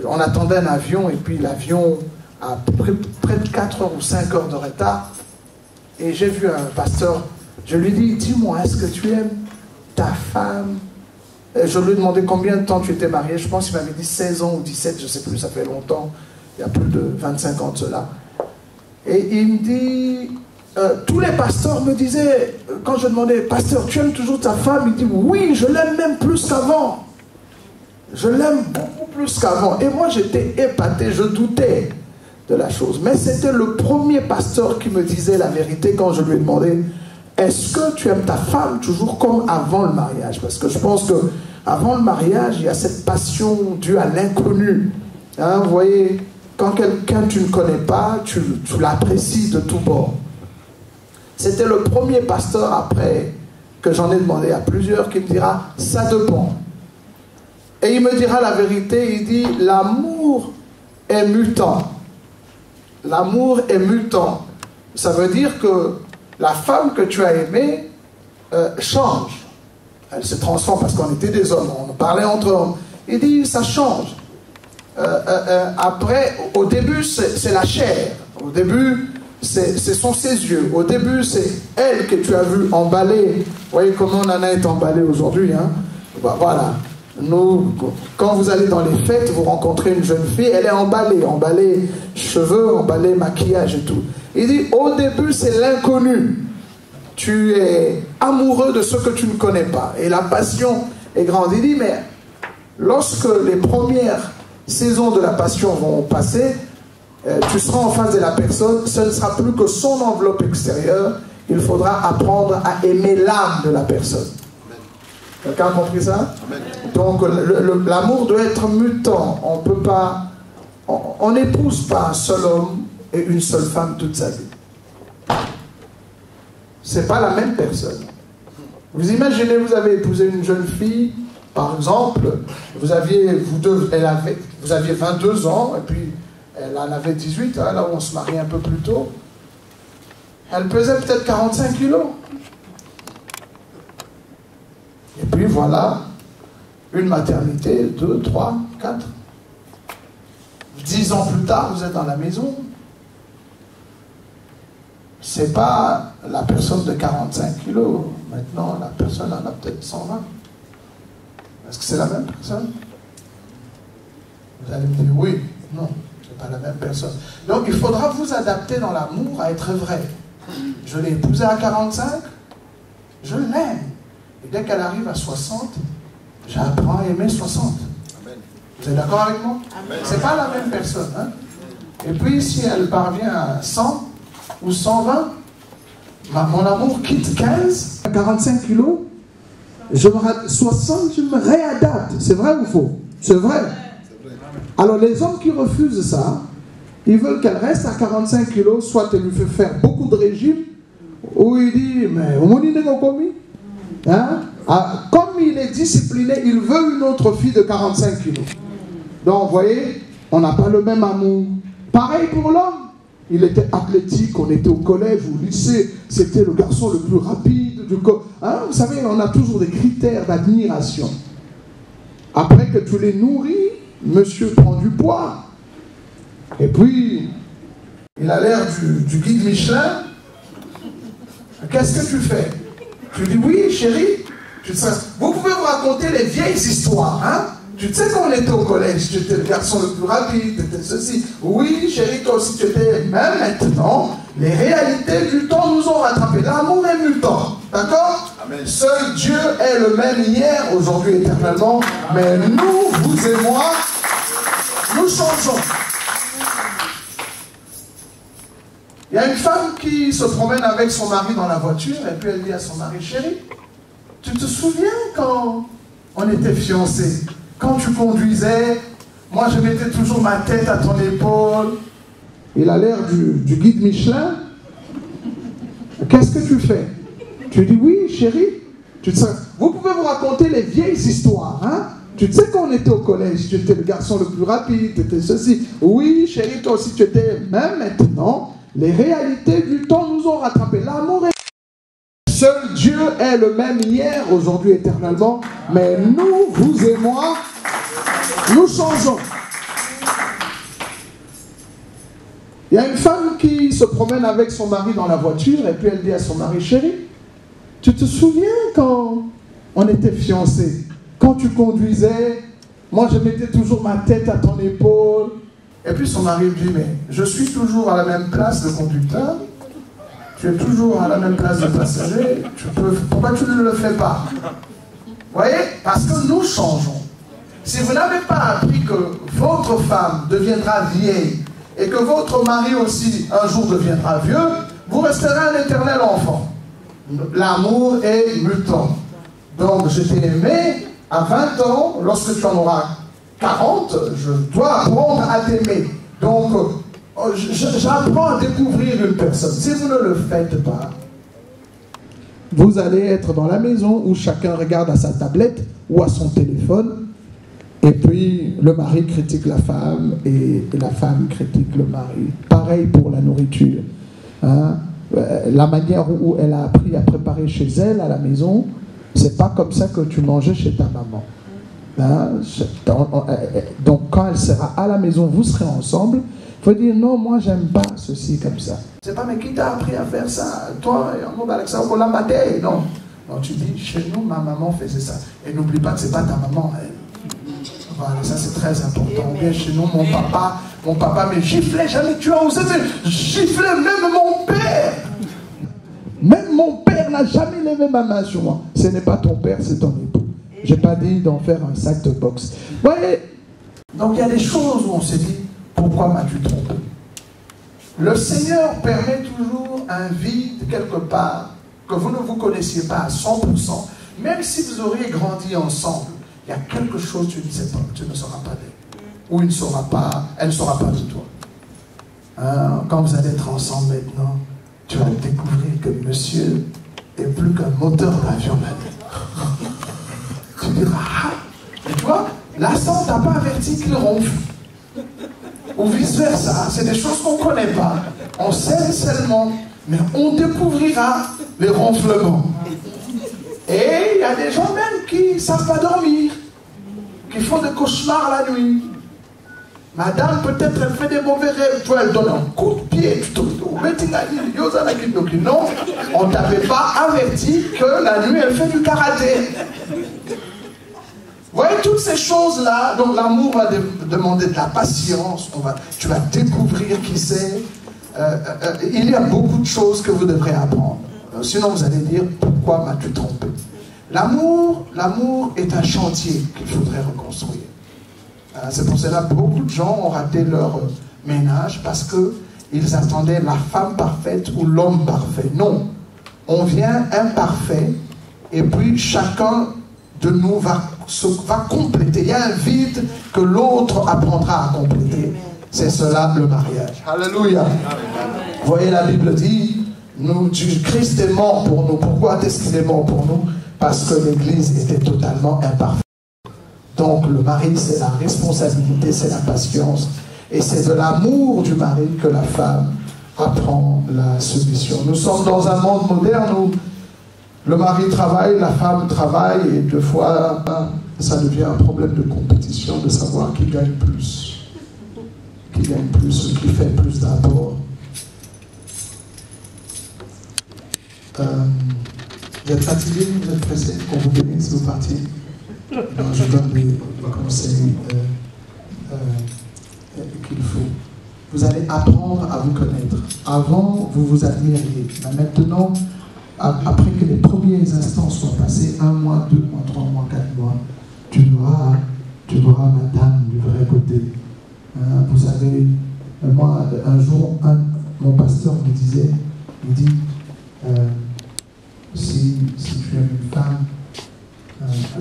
On attendait un avion et puis l'avion a près de 4 heures ou 5 heures de retard. Et j'ai vu un pasteur, je lui dis, dis-moi, est-ce que tu aimes ta femme? Et je lui ai demandé combien de temps tu étais marié. Je pense qu'il m'avait dit 16 ans ou 17, je ne sais plus, ça fait longtemps. Il y a plus de 25 ans de cela. Et il me dit, tous les pasteurs me disaient, quand je demandais, pasteur, tu aimes toujours ta femme? Il dit, oui, je l'aime même plus qu'avant. Je l'aime beaucoup plus qu'avant. Et moi, j'étais épaté, je doutais de la chose. Mais c'était le premier pasteur qui me disait la vérité quand je lui ai demandé, est-ce que tu aimes ta femme toujours comme avant le mariage? Parce que je pense qu'avant le mariage, il y a cette passion due à l'inconnu. Hein, vous voyez, quand quelqu'un tu ne connais pas, tu l'apprécies de tout bord. C'était le premier pasteur après que j'en ai demandé à plusieurs qui me dira, ça dépend. Et il me dira la vérité, il dit, l'amour est mutant. L'amour est mutant. Ça veut dire que la femme que tu as aimée change. Elle se transforme parce qu'on était des hommes, on parlait entre hommes. Il dit, ça change. Après, au début, c'est la chair. Au début, ce sont ses yeux. Au début, c'est elle que tu as vue emballée. Vous voyez comment Nana est emballée aujourd'hui, hein? Voilà. Nous, quand vous allez dans les fêtes, vous rencontrez une jeune fille, elle est emballée cheveux, emballée maquillage et tout. Il dit, au début, c'est l'inconnu. Tu es amoureux de ce que tu ne connais pas. Et la passion est grande. Il dit, mais lorsque les premières saisons de la passion vont passer, tu seras en face de la personne, ce ne sera plus que son enveloppe extérieure. Il faudra apprendre à aimer l'âme de la personne. Quelqu'un a compris ça? Amen. Donc l'amour doit être mutant. On peut pas, on n'épouse pas un seul homme et une seule femme toute sa vie. C'est pas la même personne. Vous imaginez, vous avez épousé une jeune fille, par exemple, vous aviez 22 ans et puis elle en avait 18, hein, là où on se marie un peu plus tôt. Elle pesait peut-être 45 kilos. Et puis voilà, une maternité, 2, 3, 4. 10 ans plus tard, vous êtes dans la maison. C'est pas la personne de 45 kilos. Maintenant, la personne en a peut-être 120. Est-ce que c'est la même personne? Vous allez me dire oui. Non, c'est pas la même personne. Donc il faudra vous adapter dans l'amour à être vrai. Je l'ai épousée à 45, je l'aime. Et dès qu'elle arrive à 60, j'apprends à aimer 60. Amen. Vous êtes d'accord avec moi? C'est pas la même personne. Hein? Et puis si elle parvient à 100 ou 120, mon amour quitte 15, à 45 kilos, 60, je me réadapte. C'est vrai ou faux? C'est vrai. Alors les hommes qui refusent ça, ils veulent qu'elle reste à 45 kilos, soit elle lui fait faire beaucoup de régime, où il dit, mais hein? Comme il est discipliné, il veut une autre fille de 45 kilos. Donc, vous voyez, on n'a pas le même amour. Pareil pour l'homme. Il était athlétique, on était au collège ou au lycée, c'était le garçon le plus rapide du corps. Hein? Vous savez, on a toujours des critères d'admiration. Après que tu les nourris, monsieur prend du poids. Et puis, il a l'air du guide Michelin. Qu'est-ce que tu fais? Tu dis, oui, chérie, vous pouvez vous raconter les vieilles histoires, hein? Tu sais quand on était au collège, tu étais le garçon le plus rapide, tu étais ceci. Oui, chérie, toi aussi tu étais. Même maintenant, les réalités du temps nous ont rattrapés. L'amour est mutant. D'accord? Seul Dieu est le même hier, aujourd'hui, éternellement. Mais nous, vous et moi, nous changeons. Il y a une femme qui se promène avec son mari dans la voiture et puis elle dit à son mari, chérie, tu te souviens quand on était fiancés? Quand tu conduisais, moi je mettais toujours ma tête à ton épaule. Il a l'air du guide Michelin. Qu'est-ce que tu fais? Tu dis, oui, chérie. Vous pouvez vous raconter les vieilles histoires, hein? Tu sais quand on était au collège, tu étais le garçon le plus rapide, tu étais ceci. Oui, chérie, toi aussi tu étais. Même maintenant, les réalités du temps nous ont rattrapés. L'amour est... Seul Dieu est le même hier, aujourd'hui, éternellement. Mais nous, vous et moi, nous changeons. Il y a une femme qui se promène avec son mari dans la voiture et puis elle dit à son mari, chérie, tu te souviens quand on était fiancés? Quand tu conduisais, moi je mettais toujours ma tête à ton épaule. Et puis son mari lui dit, mais je suis toujours à la même place de conducteur. Tu es toujours à la même place de passager, pourquoi tu ne le fais pas? Vous voyez? Parce que nous changeons. Si vous n'avez pas appris que votre femme deviendra vieille et que votre mari aussi un jour deviendra vieux, vous resterez un éternel enfant. L'amour est mutant. Donc je t'ai aimé à 20 ans, lorsque tu en auras 40, je dois apprendre à t'aimer. Donc, j'apprends à découvrir une personne. Si vous ne le faites pas, vous allez être dans la maison où chacun regarde à sa tablette ou à son téléphone et puis le mari critique la femme et la femme critique le mari. Pareil pour la nourriture. Hein? La manière où elle a appris à préparer chez elle à la maison, c'est pas comme ça que tu mangeais chez ta maman. Hein? Donc quand elle sera à la maison, vous serez ensemble. Il faut dire, non, moi, j'aime pas ceci comme ça. C'est pas, mais qui t'a appris à faire ça? Toi, on l'a maté. Non. Non, tu dis, chez nous, ma maman faisait ça. Et n'oublie pas que c'est pas ta maman. Voilà, ça c'est très important. Ou bien chez nous, mon papa me giflait. Jamais tu as osé me gifler, même mon père. Même mon père n'a jamais levé ma main sur moi. Ce n'est pas ton père, c'est ton époux. Je n'ai pas dit d'en faire un sac de boxe. Vous voyez? Donc il y a des choses où on s'est dit, pourquoi m'as-tu trompé? Le Seigneur permet toujours un vide quelque part que vous ne vous connaissiez pas à 100%. Même si vous auriez grandi ensemble, il y a quelque chose que tu ne sais pas, tu ne sauras pas d'elle. Ou elle ne saura pas de toi. Hein, quand vous allez être ensemble maintenant, tu vas découvrir que monsieur est plus qu'un moteur d'avion. Tu diras, ah, et tu vois, l'instant, tu n'as pas averti qu'il ronfle. Ou vice-versa, c'est des choses qu'on ne connaît pas. On sait seulement, mais on découvrira les ronflements. Et il y a des gens même qui ne savent pas dormir, qui font des cauchemars la nuit. Madame, peut-être elle fait des mauvais rêves, toi elle donne un coup de pied, non, on ne t'avait pas averti que la nuit elle fait du karaté. Vous voyez toutes ces choses-là, donc l'amour va demander de la patience, tu vas découvrir qui c'est. Il y a beaucoup de choses que vous devrez apprendre. Sinon vous allez dire, pourquoi m'as-tu trompé? L'amour est un chantier qu'il faudrait reconstruire. C'est pour cela que beaucoup de gens ont raté leur ménage parce qu'ils attendaient la femme parfaite ou l'homme parfait. Non, on vient imparfait et puis chacun de nous va compléter. Il y a un vide que l'autre apprendra à compléter. C'est cela le mariage. Alléluia. Vous voyez, la Bible dit, Christ est mort pour nous. Pourquoi est-ce qu'il est mort pour nous? Parce que l'Église était totalement imparfaite. Donc le mari, c'est la responsabilité, c'est la patience. Et c'est de l'amour du mari que la femme apprend la soumission. Nous sommes dans un monde moderne où le mari travaille, la femme travaille, et deux fois, ça devient un problème de compétition, de savoir qui gagne plus. Qui gagne plus, qui fait plus d'apports. Vous êtes fatigué, vous êtes pressé, qu'on vous bénisse, vous partiez. Non, je donne des conseils qu'il faut. Vous allez apprendre à vous connaître. Avant, vous vous admiriez. Mais maintenant, après que les premiers instants soient passés, 1 mois, 2 mois, 3 mois, 4 mois, tu verras madame du vrai côté. Vous savez, moi, un jour, mon pasteur me disait, il dit, si tu aimes une femme,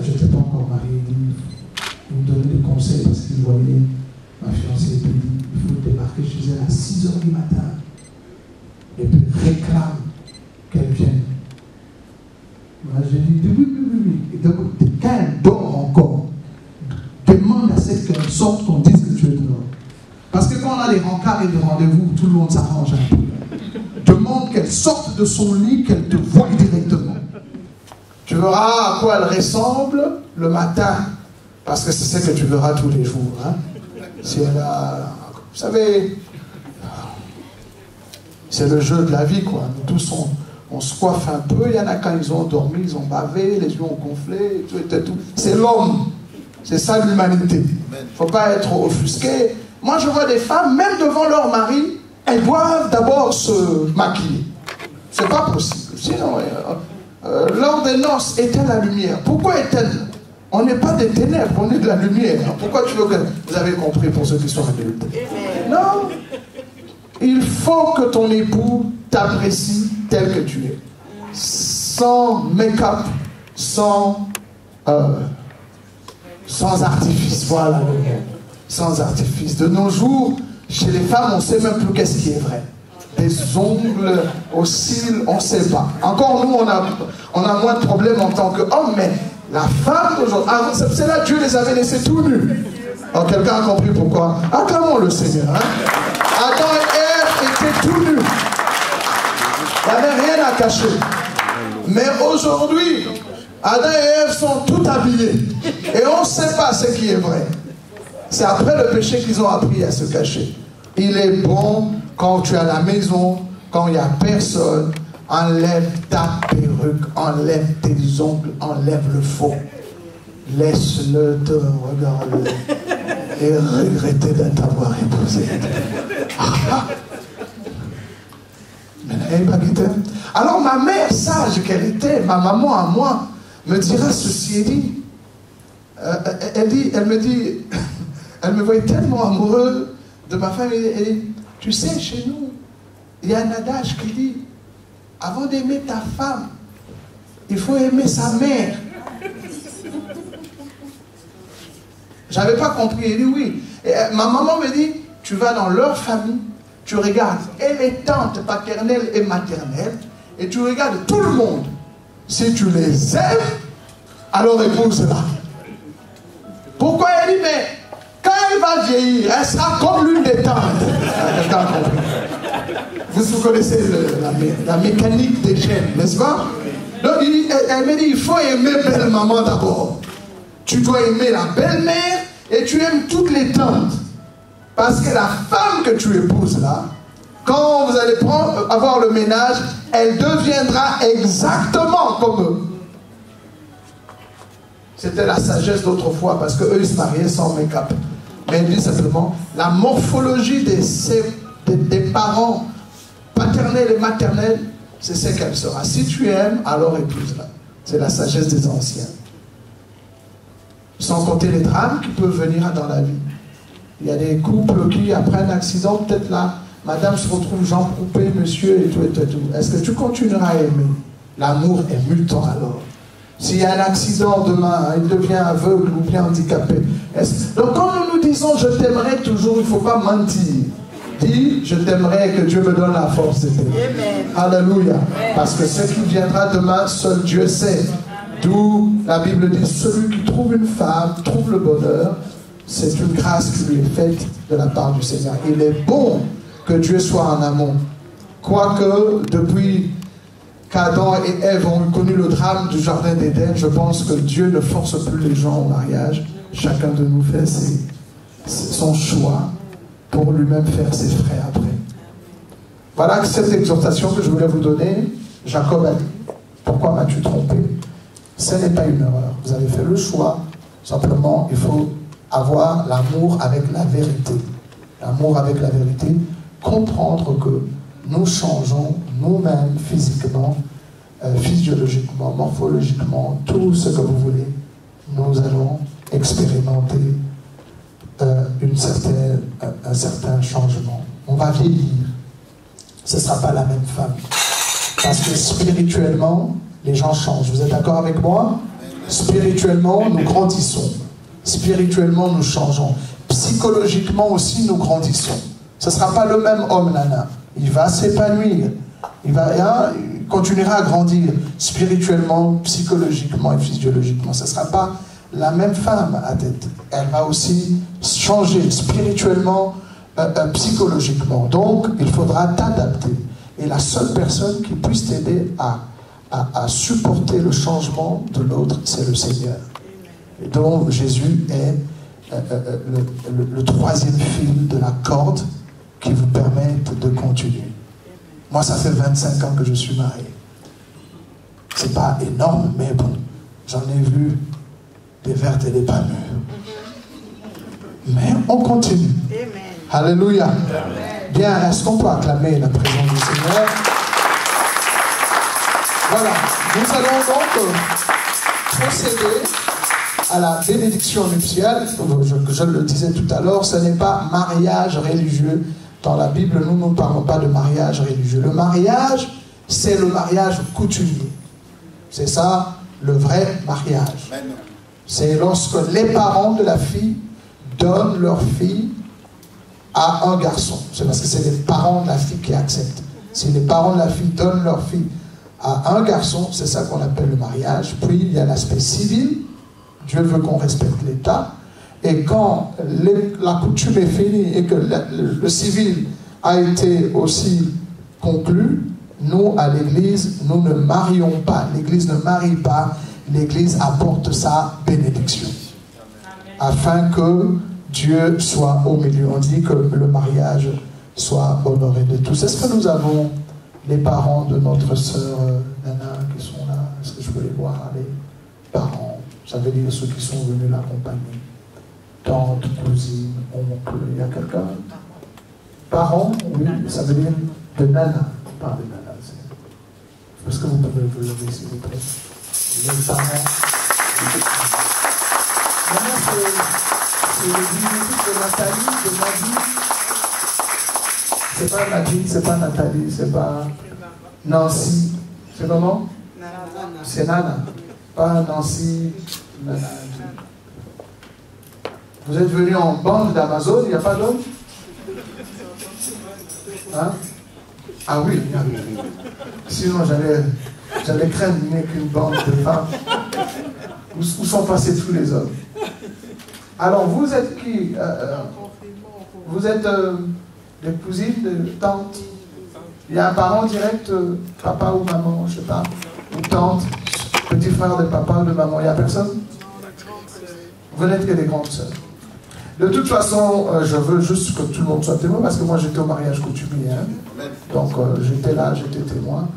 je n'étais pas encore marié, il me donnait des conseils parce qu'il voyait ma fiancée, et puis il faut débarquer chez elle à 6 h du matin et puis réclame qu'elle vienne. Moi j'ai dit oui. Et donc, quand elle dort encore, demande à cette qu'elle sorte qu'on dise que tu es dehors. Parce que quand on a des rencarts et des rendez-vous, tout le monde s'arrange un peu. Demande qu'elle sorte de son lit, qu'elle te voie directement. Tu verras à quoi elle ressemble le matin, parce que c'est ce que tu verras tous les jours. Hein. Si elle a... Vous savez, c'est le jeu de la vie, quoi. Nous tous, on se coiffe un peu. Il y en a quand ils ont dormi, ils ont bavé, les yeux ont gonflé, tout. C'est l'homme. C'est ça l'humanité. Il ne faut pas être offusqué. Moi, je vois des femmes, même devant leur mari, elles doivent d'abord se maquiller. C'est pas possible. Sinon, lors des noces, éteins la lumière. Pourquoi éteindre? On n'est pas des ténèbres, on est de la lumière. Pourquoi tu veux que... Vous avez compris pour ceux qui sont adultes. Non. Il faut que ton époux t'apprécie tel que tu es. Sans make-up, sans artifice. Voilà le mot. Sans artifice. De nos jours, chez les femmes, on ne sait même plus qu'est-ce qui est vrai. Des ongles aux cils, on ne sait pas. Encore nous, on a moins de problèmes en tant qu'hommes, mais la femme d'aujourd'hui, c'est là que Dieu les avait laissés tout nus. Alors quelqu'un a compris pourquoi? Acclamons le Seigneur. Hein? Adam et Ève étaient tout nus. Il n'y avait rien à cacher. Mais aujourd'hui, Adam et Ève sont tout habillés. Et on ne sait pas ce qui est vrai. C'est après le péché qu'ils ont appris à se cacher. Il est bon quand tu es à la maison, quand il n'y a personne, enlève ta perruque, enlève tes ongles, enlève le faux. Laisse-le te regarder et regretter de t'avoir épousé. Alors ma mère, sage qu'elle était, ma maman à moi, me dira ceci, elle me voyait tellement amoureux de ma femme, elle dit, tu sais, chez nous, il y a un adage qui dit, avant d'aimer ta femme, il faut aimer sa mère. J'avais pas compris, elle dit oui. Et ma maman me dit, tu vas dans leur famille, tu regardes et les tantes paternelles et maternelles, et tu regardes tout le monde. Si tu les aimes, alors épouse-la. Pourquoi elle dit, mais quand elle va vieillir, elle sera comme l'une des tantes. Quelqu'un a compris. Vous connaissez la mécanique des gènes, n'est-ce pas? Donc elle me dit, il faut aimer belle maman d'abord. Tu dois aimer la belle-mère et tu aimes toutes les tantes. Parce que la femme que tu épouses là, quand vous allez avoir le ménage, elle deviendra exactement comme eux. C'était la sagesse d'autrefois, parce qu'eux, ils se mariaient sans make-up. Mais elle dit simplement, la morphologie des parents paternels et maternels, c'est ce qu'elle sera. Si tu aimes, alors épouse-la. C'est la sagesse des anciens. Sans compter les drames qui peuvent venir dans la vie. Il y a des couples qui, après un accident, peut-être là, madame se retrouve jambes coupées, monsieur, et tout. Est-ce que tu continueras à aimer? L'amour est mutant alors. S'il y a un accident demain, il devient aveugle ou bien handicapé. Donc quand nous nous disons je t'aimerai toujours, il ne faut pas mentir. Dis, je t'aimerais que Dieu me donne la force de t'aimer. Alléluia. Parce que ce qui viendra demain, seul Dieu sait. D'où la Bible dit, celui qui trouve une femme trouve le bonheur. C'est une grâce qui lui est faite de la part du Seigneur. Il est bon que Dieu soit en amont. Quoique, depuis qu'Adam et Ève ont connu le drame du jardin d'Éden, je pense que Dieu ne force plus les gens au mariage. Chacun de nous fait son choix pour lui-même faire ses frais après. Voilà cette exhortation que je voulais vous donner. Jacob a dit, pourquoi m'as-tu trompé? Ce n'est pas une erreur. Vous avez fait le choix. Simplement, il faut avoir l'amour avec la vérité. L'amour avec la vérité. Comprendre que nous changeons nous-mêmes physiquement, physiologiquement, morphologiquement, tout ce que vous voulez. Nous allons expérimenter un certain changement. On va vieillir. Ce ne sera pas la même femme. Parce que spirituellement, les gens changent. Vous êtes d'accord avec moi? Spirituellement, nous grandissons. Spirituellement, nous changeons. Psychologiquement aussi, nous grandissons. Ce ne sera pas le même homme, Nana. Il va s'épanouir. Il continuera à grandir spirituellement, psychologiquement et physiologiquement. Ce ne sera pas la même femme à tête. Elle va aussi changer spirituellement, psychologiquement. Donc, il faudra t'adapter. Et la seule personne qui puisse t'aider à supporter le changement de l'autre, c'est le Seigneur. Et donc, Jésus est le troisième fil de la corde qui vous permet de continuer. Moi, ça fait 25 ans que je suis marié. C'est pas énorme, mais bon, j'en ai vu des vertes et des pas mûres. Mais on continue. Amen. Alléluia. Amen. Bien, est-ce qu'on peut acclamer la présence du Seigneur? Voilà. Nous allons donc procéder à la bénédiction nuptiale. Je le disais tout à l'heure, ce n'est pas mariage religieux. Dans la Bible, nous ne parlons pas de mariage religieux. Le mariage, c'est le mariage coutumier. C'est ça, le vrai mariage. C'est lorsque les parents de la fille donnent leur fille à un garçon. C'est parce que c'est les parents de la fille qui acceptent. Si les parents de la fille donnent leur fille à un garçon, c'est ça qu'on appelle le mariage. Puis il y a l'aspect civil. Dieu veut qu'on respecte l'État. Et quand la coutume est finie et que le civil a été aussi conclu, nous, à l'Église, nous ne marions pas. L'Église ne marie pas. L'Église apporte sa bénédiction. Afin que Dieu soit au milieu. On dit que le mariage soit honoré de tous. Est-ce que nous avons les parents de notre sœur Nana qui sont là? Est-ce que je peux les voir? Les parents, ça veut dire ceux qui sont venus l'accompagner. Tante, cousine, oncle, il y a quelqu'un? Parents, oui, ça veut dire de Nana. Pas de Nana. Est-ce que vous pouvez vous lever, s'il vous plaît? Les parents. Maintenant, c'est le diminutif de Nathalie, de Nadine. C'est pas Nadine, c'est pas Nathalie, c'est pas Nancy. C'est comment? C'est Nana. Pas Nancy, Nana. Vous êtes venus en bande d'Amazon, il n'y a pas d'homme? Hein? Ah oui. Sinon, j'allais craindre qu'une bande de femmes. Où sont passés tous les hommes? Alors, vous êtes qui? Vous êtes des cousines, des tantes? Il y a un parent direct, papa ou maman, je ne sais pas, ou tante, petit frère de papa ou de maman, il n'y a personne? Vous n'êtes que des grandes sœurs. De toute façon, je veux juste que tout le monde soit témoin, parce que moi j'étais au mariage coutumier. Hein? Donc j'étais là, j'étais témoin.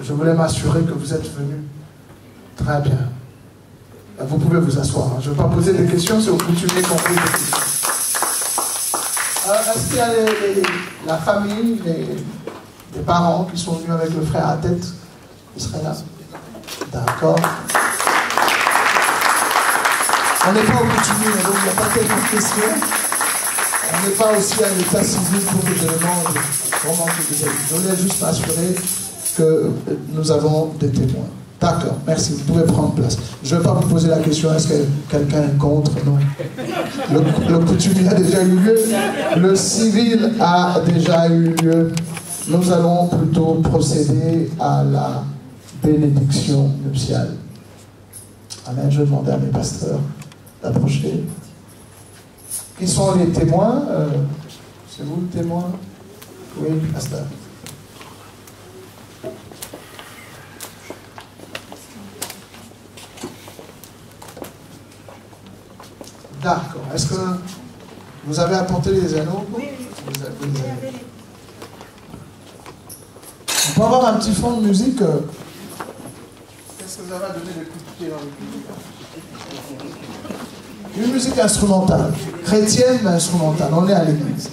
Je voulais m'assurer que vous êtes venus. Très bien. Vous pouvez vous asseoir. Hein. Je ne vais pas poser des questions, c'est au coutumier qu'on pose des questions. Est-ce qu'il y a la famille, les parents qui sont venus avec le frère à tête? Ils seraient là? D'accord. On n'est pas au coutumier, donc il n'y a pas tellement de questions. On n'est pas aussi à l'état civil pour que je demande vraiment que vous avez. Je voulais juste m'assurer que nous avons des témoins. D'accord, merci. Vous pouvez prendre place. Je ne vais pas vous poser la question, est-ce que quelqu'un est contre? Non. Le coutumier a déjà eu lieu. Le civil a déjà eu lieu. Nous allons plutôt procéder à la bénédiction nuptiale. Amen. Je vais demander à mes pasteurs d'approcher. Qui sont les témoins? C'est vous le témoin? Oui, pasteur. D'accord. Est-ce que vous avez apporté les anneaux? Oui. Vous avez les anneaux. On peut avoir un petit fond de musique. Qu'est-ce que vous avez à donner des coups de pied dans le public? Une musique instrumentale. Chrétienne, mais instrumentale. On est à l'église.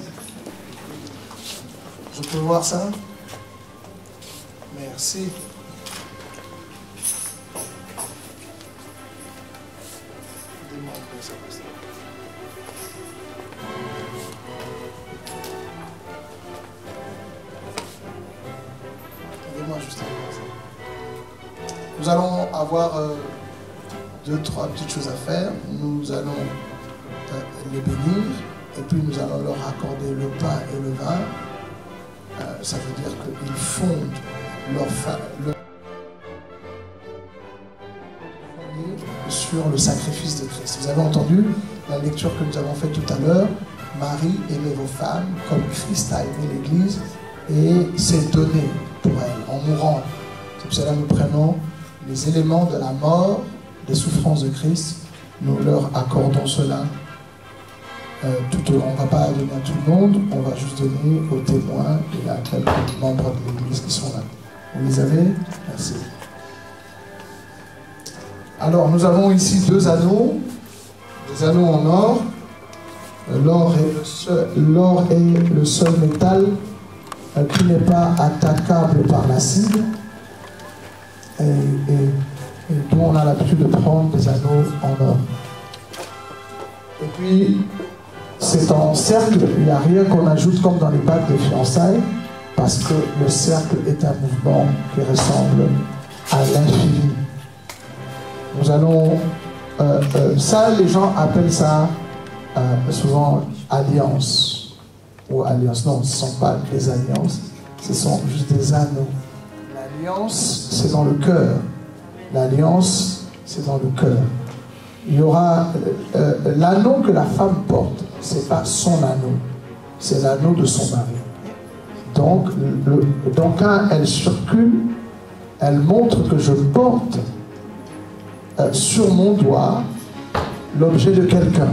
Je peux voir ça? Merci. Nous allons avoir 2-3 petites choses à faire. Nous allons les bénir et puis nous allons leur accorder le pain et le vin. Ça veut dire qu'ils fondent leur sur le sacrifice de Christ. Vous avez entendu la lecture que nous avons faite tout à l'heure. Marie, aimez vos femmes comme Christ a aimé l'Église et s'est donné pour elle en mourant. C'est pour cela que nous prenons les éléments de la mort, des souffrances de Christ, nous leur accordons cela. On ne va pas donner à tout le monde, on va juste donner aux témoins et à quelques membres de l'Église qui sont là. Vous les avez? Merci. Alors, nous avons ici 2 anneaux, des anneaux en or. L'or est le seul métal qui n'est pas attaquable par l'acide. Et d'où on a l'habitude de prendre des anneaux en or. Et puis, c'est en cercle, il n'y a rien qu'on ajoute comme dans les bagues des fiançailles, parce que le cercle est un mouvement qui ressemble à l'infini. Nous allons... ça, les gens appellent ça souvent alliance. Ou alliance. Non, ce ne sont pas des alliances, ce sont juste des anneaux. L'alliance, c'est dans le cœur. L'alliance, c'est dans le cœur. Il y aura l'anneau que la femme porte, c'est pas son anneau, c'est l'anneau de son mari. Donc, quand elle circule, elle montre que je porte sur mon doigt l'objet de quelqu'un.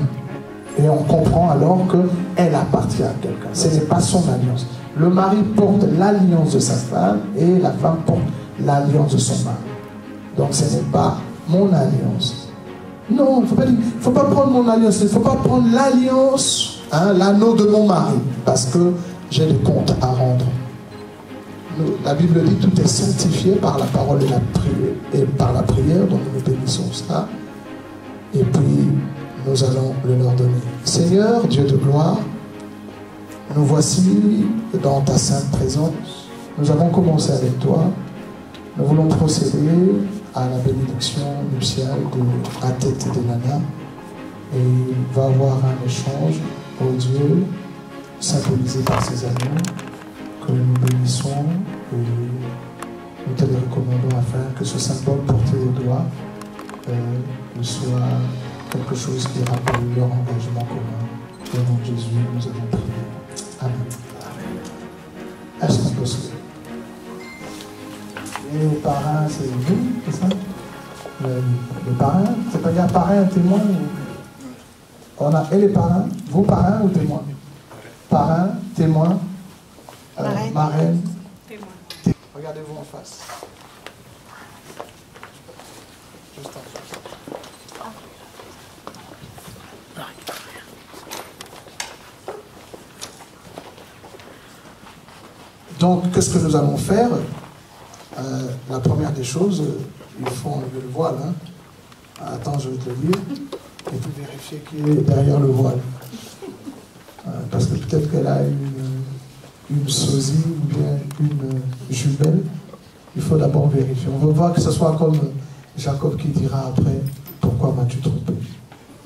Et on comprend alors qu'elle appartient à quelqu'un. Ce n'est pas son alliance. Le mari porte l'alliance de sa femme et la femme porte l'alliance de son mari. Donc ce n'est pas mon alliance. Non, il ne faut pas prendre mon alliance. Il ne faut pas prendre l'alliance, l'anneau de mon mari, parce que j'ai des comptes à rendre. La Bible dit tout est sanctifié par la parole et par la prière, donc nous bénissons ça. Et puis nous allons le leur donner. Seigneur, Dieu de gloire, nous voici dans ta sainte présence. Nous avons commencé avec toi. Nous voulons procéder à la bénédiction nuptiale de Atet et de Nana. Et il va y avoir un échange au Dieu, symbolisé par ces anneaux, que nous bénissons et nous te les recommandons afin que ce symbole porté au doigt soit quelque chose qui rappelle leur engagement commun. Au nom de Jésus, nous avons prié. Amen. Est-ce qu'on peut se lever? Les parrains, c'est vous, c'est ça? Les parrains, c'est pas, il y a parrain, témoin ou... On a et les parrains, vos parrains ou témoins? Parrain, témoin, marraine, témoin. Regardez-vous en face. Juste en face. Donc, qu'est-ce que nous allons faire? La première des choses, il faut enlever le voile. Attends, je vais te le dire. Et puis vérifier qui est derrière le voile. Parce que peut-être qu'elle a une sosie ou bien une jumelle il faut d'abord vérifier. On veut voir que ce soit comme Jacob qui dira après, pourquoi m'as-tu trompé?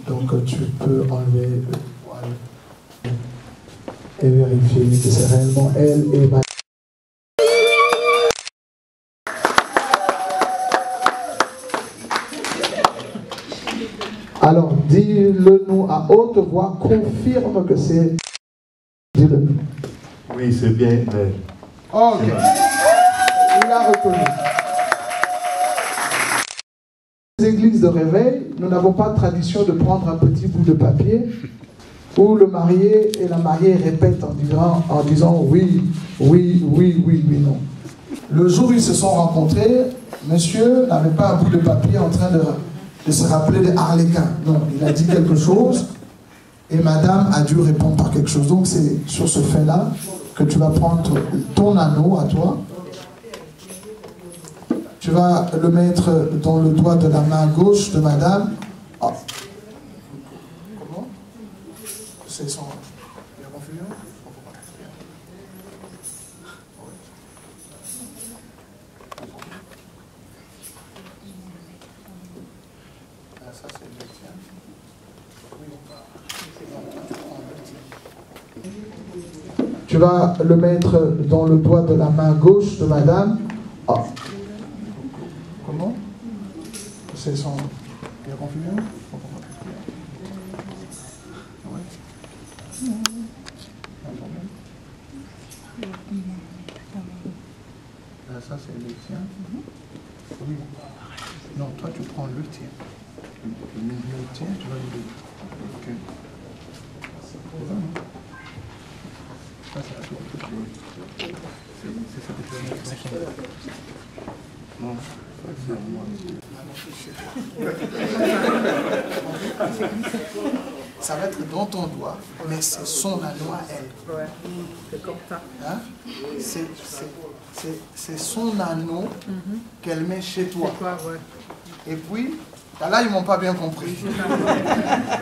Donc tu peux enlever le voile et vérifier que c'est réellement elle et ma... Alors, dis-le nous à haute voix, confirme que c'est... Dis-le nous. Oui, c'est bien elle. Ok. Il a reconnu. Les églises de réveil, nous n'avons pas de tradition de prendre un petit bout de papier où le marié et la mariée répètent en disant oui, oui, oui, oui, oui, non. Le jour où ils se sont rencontrés, monsieur n'avait pas un bout de papier en train de se rappeler des Harlequins. Non, il a dit quelque chose et madame a dû répondre par quelque chose. Donc c'est sur ce fait-là que tu vas prendre ton anneau à toi. Tu vas le mettre dans le doigt de la main gauche de madame. Oh. Comment? C'est son... Il y a confusion? Ça c'est le tien. Tu vas le mettre dans le doigt de la main gauche de madame. Oh. Comment? C'est son... Il y a confusion? Ça c'est le tien. Oui. Non, toi tu prends le tien. Le tien, tu vas le... Ok. Ça c'est la chose. C'est ça que tu vas mettre ensemble. Non, ça c'est à moi. Ça va être dans ton doigt, mais c'est son anneau à elle. Ouais, c'est comme ça. Hein? C'est son anneau qu'elle met chez toi. Toi, ouais. Et puis, là, ils ne m'ont pas bien compris.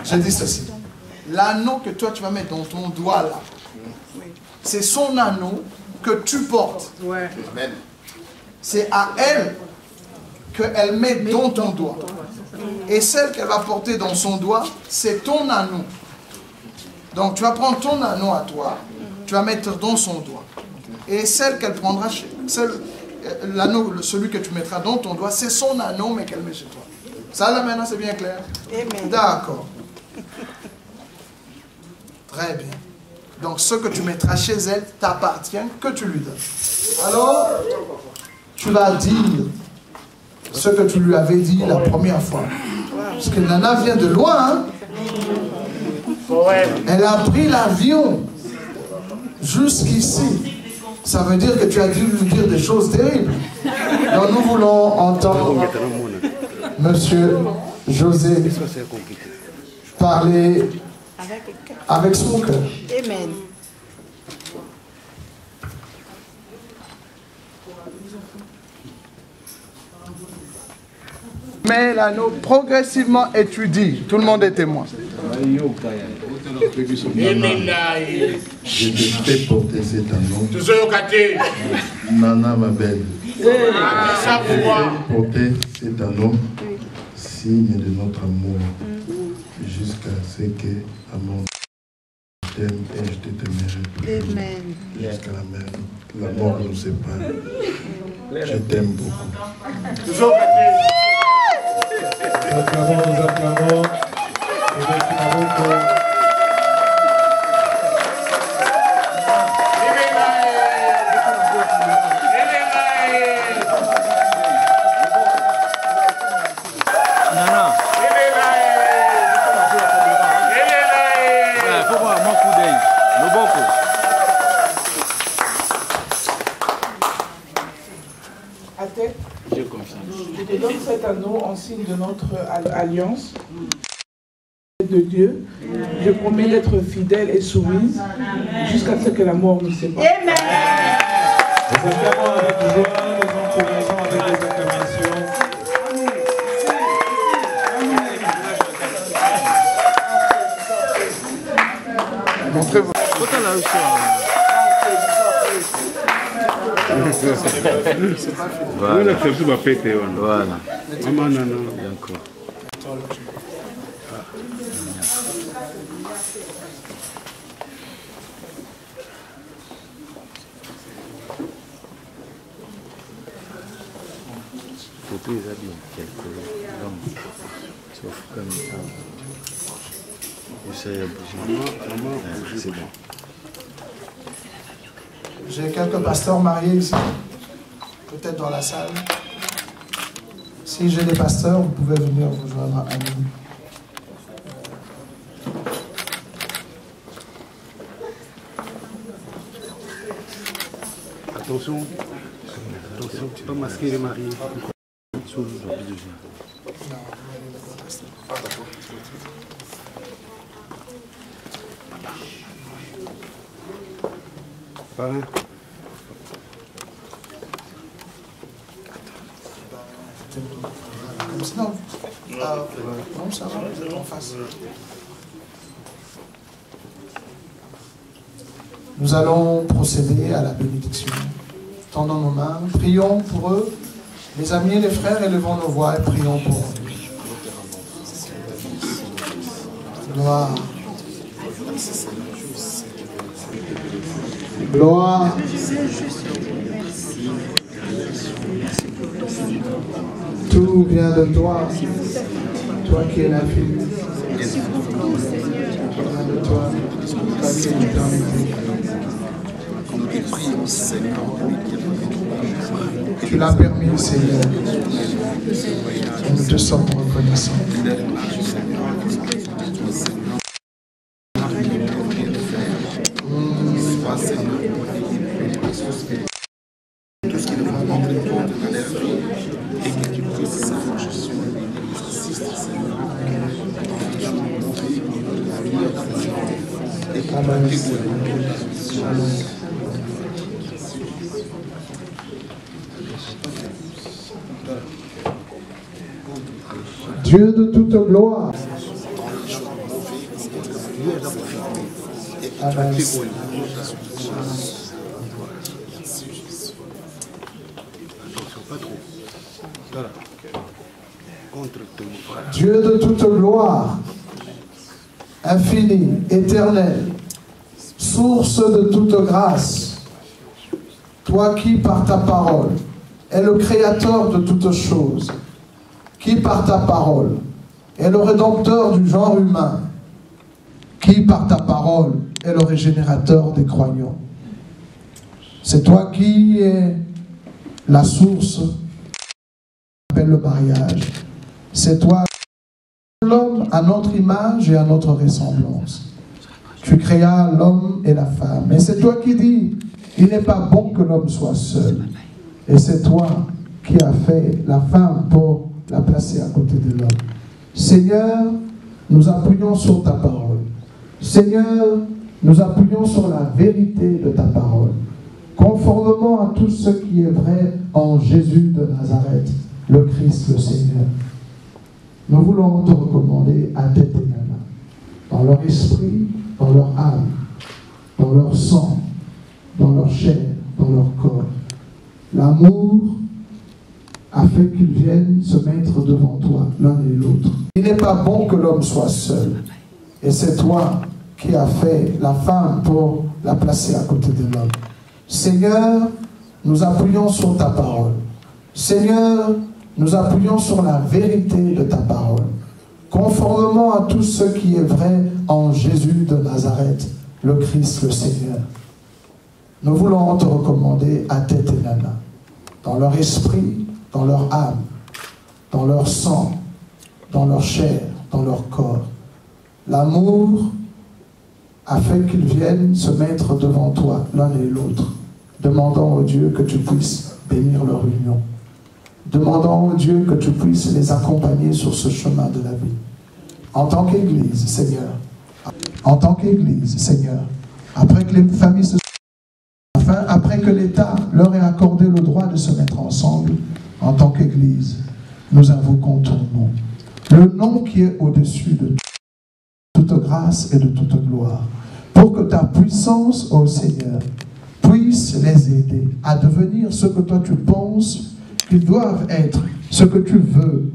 Je dis ceci. L'anneau que toi, tu vas mettre dans ton doigt, là, c'est son anneau que tu portes. Ouais. C'est à elle qu'elle met dans ton doigt. Et celle qu'elle va porter dans son doigt, c'est ton anneau. Donc, tu vas prendre ton anneau à toi, tu vas mettre dans son doigt. Et celle qu'elle prendra chez... L'anneau, celui que tu mettras dans ton doigt, c'est son anneau, mais qu'elle met chez toi. Ça, là, maintenant, c'est bien clair? D'accord. Très bien. Donc, ce que tu mettras chez elle t'appartient, que tu lui donnes. Alors, tu vas dire ce que tu lui avais dit la première fois. Parce que Nana vient de loin, hein? Elle a pris l'avion jusqu'ici. Ça veut dire que tu as dû lui dire des choses terribles. Donc nous voulons entendre Monsieur José parler avec son cœur. Amen. Mais l'anneau progressivement étudie. Tout le monde est témoin. Je te fais porter cet anneau. Nana, ma belle. Je te fais porter cet anneau, signe de notre amour, jusqu'à ce que, amour, je t'aime et je t'aimerai toujours. Jusqu'à la mort nous sépare. Je t'aime beaucoup. Nous acclamons. Et merci beaucoup. Je te donne cet anneau en signe de notre alliance de Dieu. Je promets d'être fidèle et soumise jusqu'à ce que la mort nous sépare. Amen. Les acclamons avec joie, les encourageons avec les acclamations. Montrez-vous. C'est pas fini. Voilà. Voilà. D'accord. Photo les habits, quelques hommes, sauf comme ça. Ça y a bougé. C'est bon. J'ai quelques pasteurs mariés ici, peut-être dans la salle. Si j'ai des pasteurs, vous pouvez venir vous joindre à nous. Attention, tu peux masquer les mariés. Parrain. Comme ça, non, ça va, vous êtes en face. Nous allons procéder à la bénédiction. Tendons nos mains, prions pour eux. Les amis et les frères, élevons nos voix et prions pour eux. Gloire. Gloire. Tout vient de toi, toi qui es la fille. Tout vient de toi, toi qui es l'éternité. Tu l'as permis, Seigneur. Et nous te sommes reconnaissants. Tout ce qui nous va rendre compte de l'air et que tu puisses savoir je suis Dieu de toute gloire. Amen. Dieu de toute gloire, infini, éternel, source de toute grâce, toi qui par ta parole es le créateur de toutes choses, qui par ta parole est le rédempteur du genre humain, qui par ta parole est le régénérateur des croyants. C'est toi qui es la source appelle le mariage. C'est toi, l'homme à notre image et à notre ressemblance. Tu créas l'homme et la femme. Et c'est toi qui dis, il n'est pas bon que l'homme soit seul. Et c'est toi qui as fait la femme pour la placer à côté de l'homme. Seigneur, nous appuyons sur ta parole. Seigneur, nous appuyons sur la vérité de ta parole. Conformément à tout ce qui est vrai en Jésus de Nazareth, le Christ, le Seigneur. Nous voulons te recommander à tête et main, dans leur esprit, dans leur âme, dans leur sang, dans leur chair, dans leur corps. L'amour a fait qu'ils viennent se mettre devant toi, l'un et l'autre. Il n'est pas bon que l'homme soit seul. Et c'est toi qui as fait la femme pour la placer à côté de l'homme. Seigneur, nous appuyons sur ta parole. Seigneur, nous appuyons sur la vérité de ta parole, conformément à tout ce qui est vrai en Jésus de Nazareth, le Christ, le Seigneur. Nous voulons te recommander à tête et main, dans leur esprit, dans leur âme, dans leur sang, dans leur chair, dans leur corps. L'amour a fait qu'ils viennent se mettre devant toi, l'un et l'autre, demandant au Dieu que tu puisses bénir leur union. Demandons au Dieu que tu puisses les accompagner sur ce chemin de la vie. En tant qu'Église, Seigneur, en tant qu'Église, Seigneur, après que les familles se sont... après que l'État leur ait accordé le droit de se mettre ensemble, en tant qu'Église, nous invoquons ton nom. Le nom qui est au-dessus de toute grâce et de toute gloire. Pour que ta puissance, ô Seigneur, puisse puisses les aider à devenir ce que toi tu penses qu'ils doivent être, ce que tu veux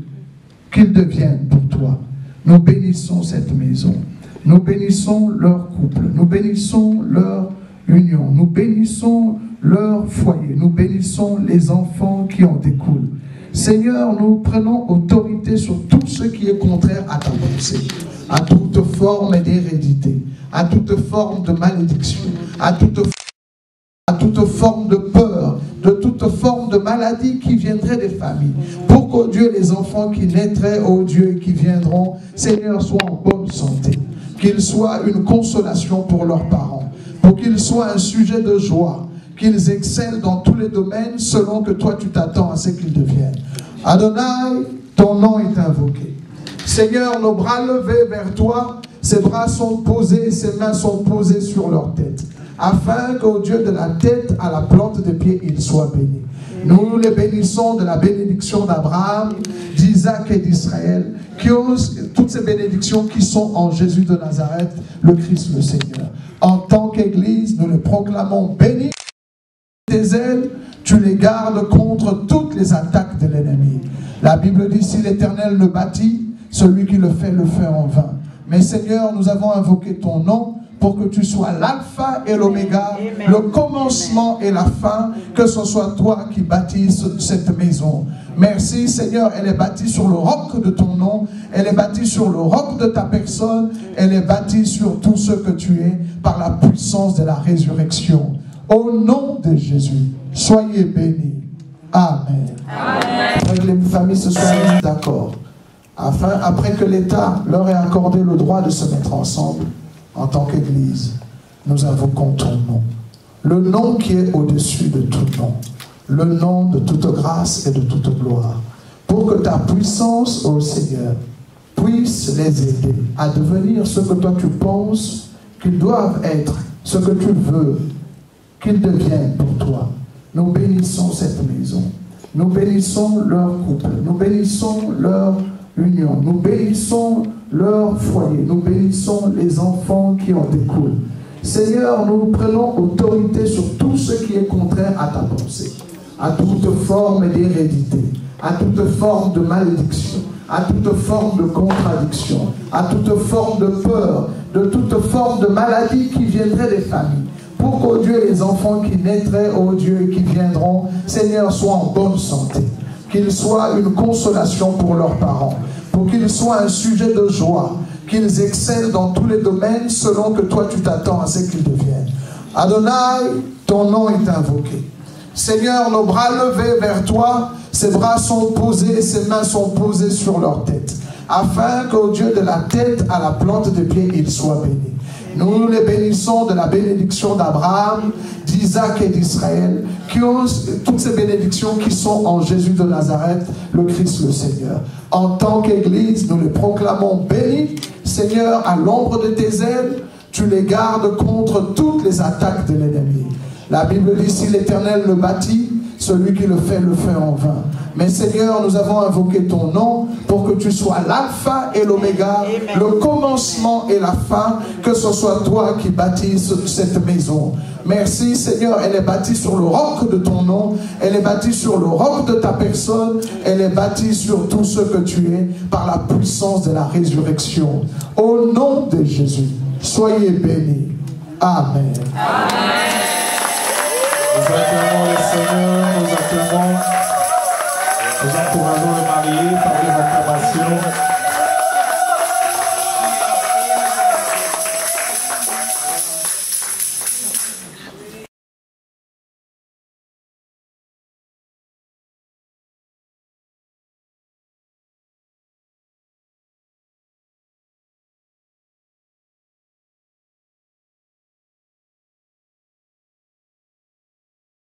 qu'ils deviennent pour toi. Nous bénissons cette maison. Nous bénissons leur couple. Nous bénissons leur union. Nous bénissons leur foyer. Nous bénissons les enfants qui en découlent. Seigneur, nous prenons autorité sur tout ce qui est contraire à ta pensée, à toute forme d'hérédité, à toute forme de malédiction, à toute forme de peur, de toute forme de maladie qui viendrait des familles. Pour qu'au Dieu, les enfants qui naîtraient, ô Dieu, et qui viendront, Seigneur, soient en bonne santé. Qu'ils soient une consolation pour leurs parents, pour qu'ils soient un sujet de joie, qu'ils excellent dans tous les domaines selon que toi tu t'attends à ce qu'ils deviennent. Adonai, ton nom est invoqué. Seigneur, nos bras levés vers toi, ses bras sont posés, ses mains sont posées sur leur tête, afin qu'au Dieu de la tête à la plante des pieds, il soit béni. Nous les bénissons de la bénédiction d'Abraham, d'Isaac et d'Israël, qui ont toutes ces bénédictions qui sont en Jésus de Nazareth, le Christ le Seigneur. En tant qu'Église, nous les proclamons bénis. Tes ailes, tu les gardes contre toutes les attaques de l'ennemi. La Bible dit, si l'Éternel le bâtit, celui qui le fait en vain. Mais Seigneur, nous avons invoqué ton nom pour que tu sois l'alpha et l'oméga, le commencement et la fin, que ce soit toi qui bâtisses cette maison. Merci Seigneur, elle est bâtie sur le roc de ton nom, elle est bâtie sur le roc de ta personne, elle est bâtie sur tout ce que tu es, par la puissance de la résurrection. Au nom de Jésus, soyez bénis. Amen. Amen. Que les familles se soient mises d'accord, afin, après que l'État leur ait accordé le droit de se mettre ensemble, en tant qu'Église, nous invoquons ton nom. Le nom qui est au-dessus de tout nom. Le nom de toute grâce et de toute gloire. Pour que ta puissance, ô Seigneur, puisse les aider à devenir ce que toi tu penses qu'ils doivent être, ce que tu veux qu'ils deviennent pour toi. Nous bénissons cette maison. Nous bénissons leur couple. Nous bénissons leur union. Nous bénissons leur foyer. Nous bénissons les enfants qui en découlent. Seigneur, nous prenons autorité sur tout ce qui est contraire à ta pensée, à toute forme d'hérédité, à toute forme de malédiction, à toute forme de contradiction, à toute forme de peur, de toute forme de maladie qui viendrait des familles. Pour qu'au Dieu, les enfants qui naîtraient, ô Dieu, et qui viendront, Seigneur, soient en bonne santé. Qu'ils soient une consolation pour leurs parents, pour qu'ils soient un sujet de joie, qu'ils excellent dans tous les domaines selon que toi tu t'attends à ce qu'ils deviennent. Adonai, ton nom est invoqué. Seigneur, nos bras levés vers toi, ses bras sont posés, ses mains sont posées sur leur tête, afin qu'au Dieu de la tête à la plante des pieds, il soit béni. Nous les bénissons de la bénédiction d'Abraham, d'Isaac et d'Israël, qui ont toutes ces bénédictions qui sont en Jésus de Nazareth, le Christ le Seigneur. En tant qu'Église, nous les proclamons bénis. Seigneur, à l'ombre de tes ailes, tu les gardes contre toutes les attaques de l'ennemi. La Bible dit, si l'Éternel le bâtit, celui qui le fait en vain. Mais Seigneur, nous avons invoqué ton nom pour que tu sois l'alpha et l'oméga, le commencement et la fin, que ce soit toi qui bâtisses cette maison. Merci Seigneur, elle est bâtie sur le roc de ton nom, elle est bâtie sur le roc de ta personne, elle est bâtie sur tout ce que tu es, par la puissance de la résurrection. Au nom de Jésus, soyez bénis. Amen. Amen. Nous acclamons le Seigneur, nous acclamons, nous encourageons le marié par les acclamations.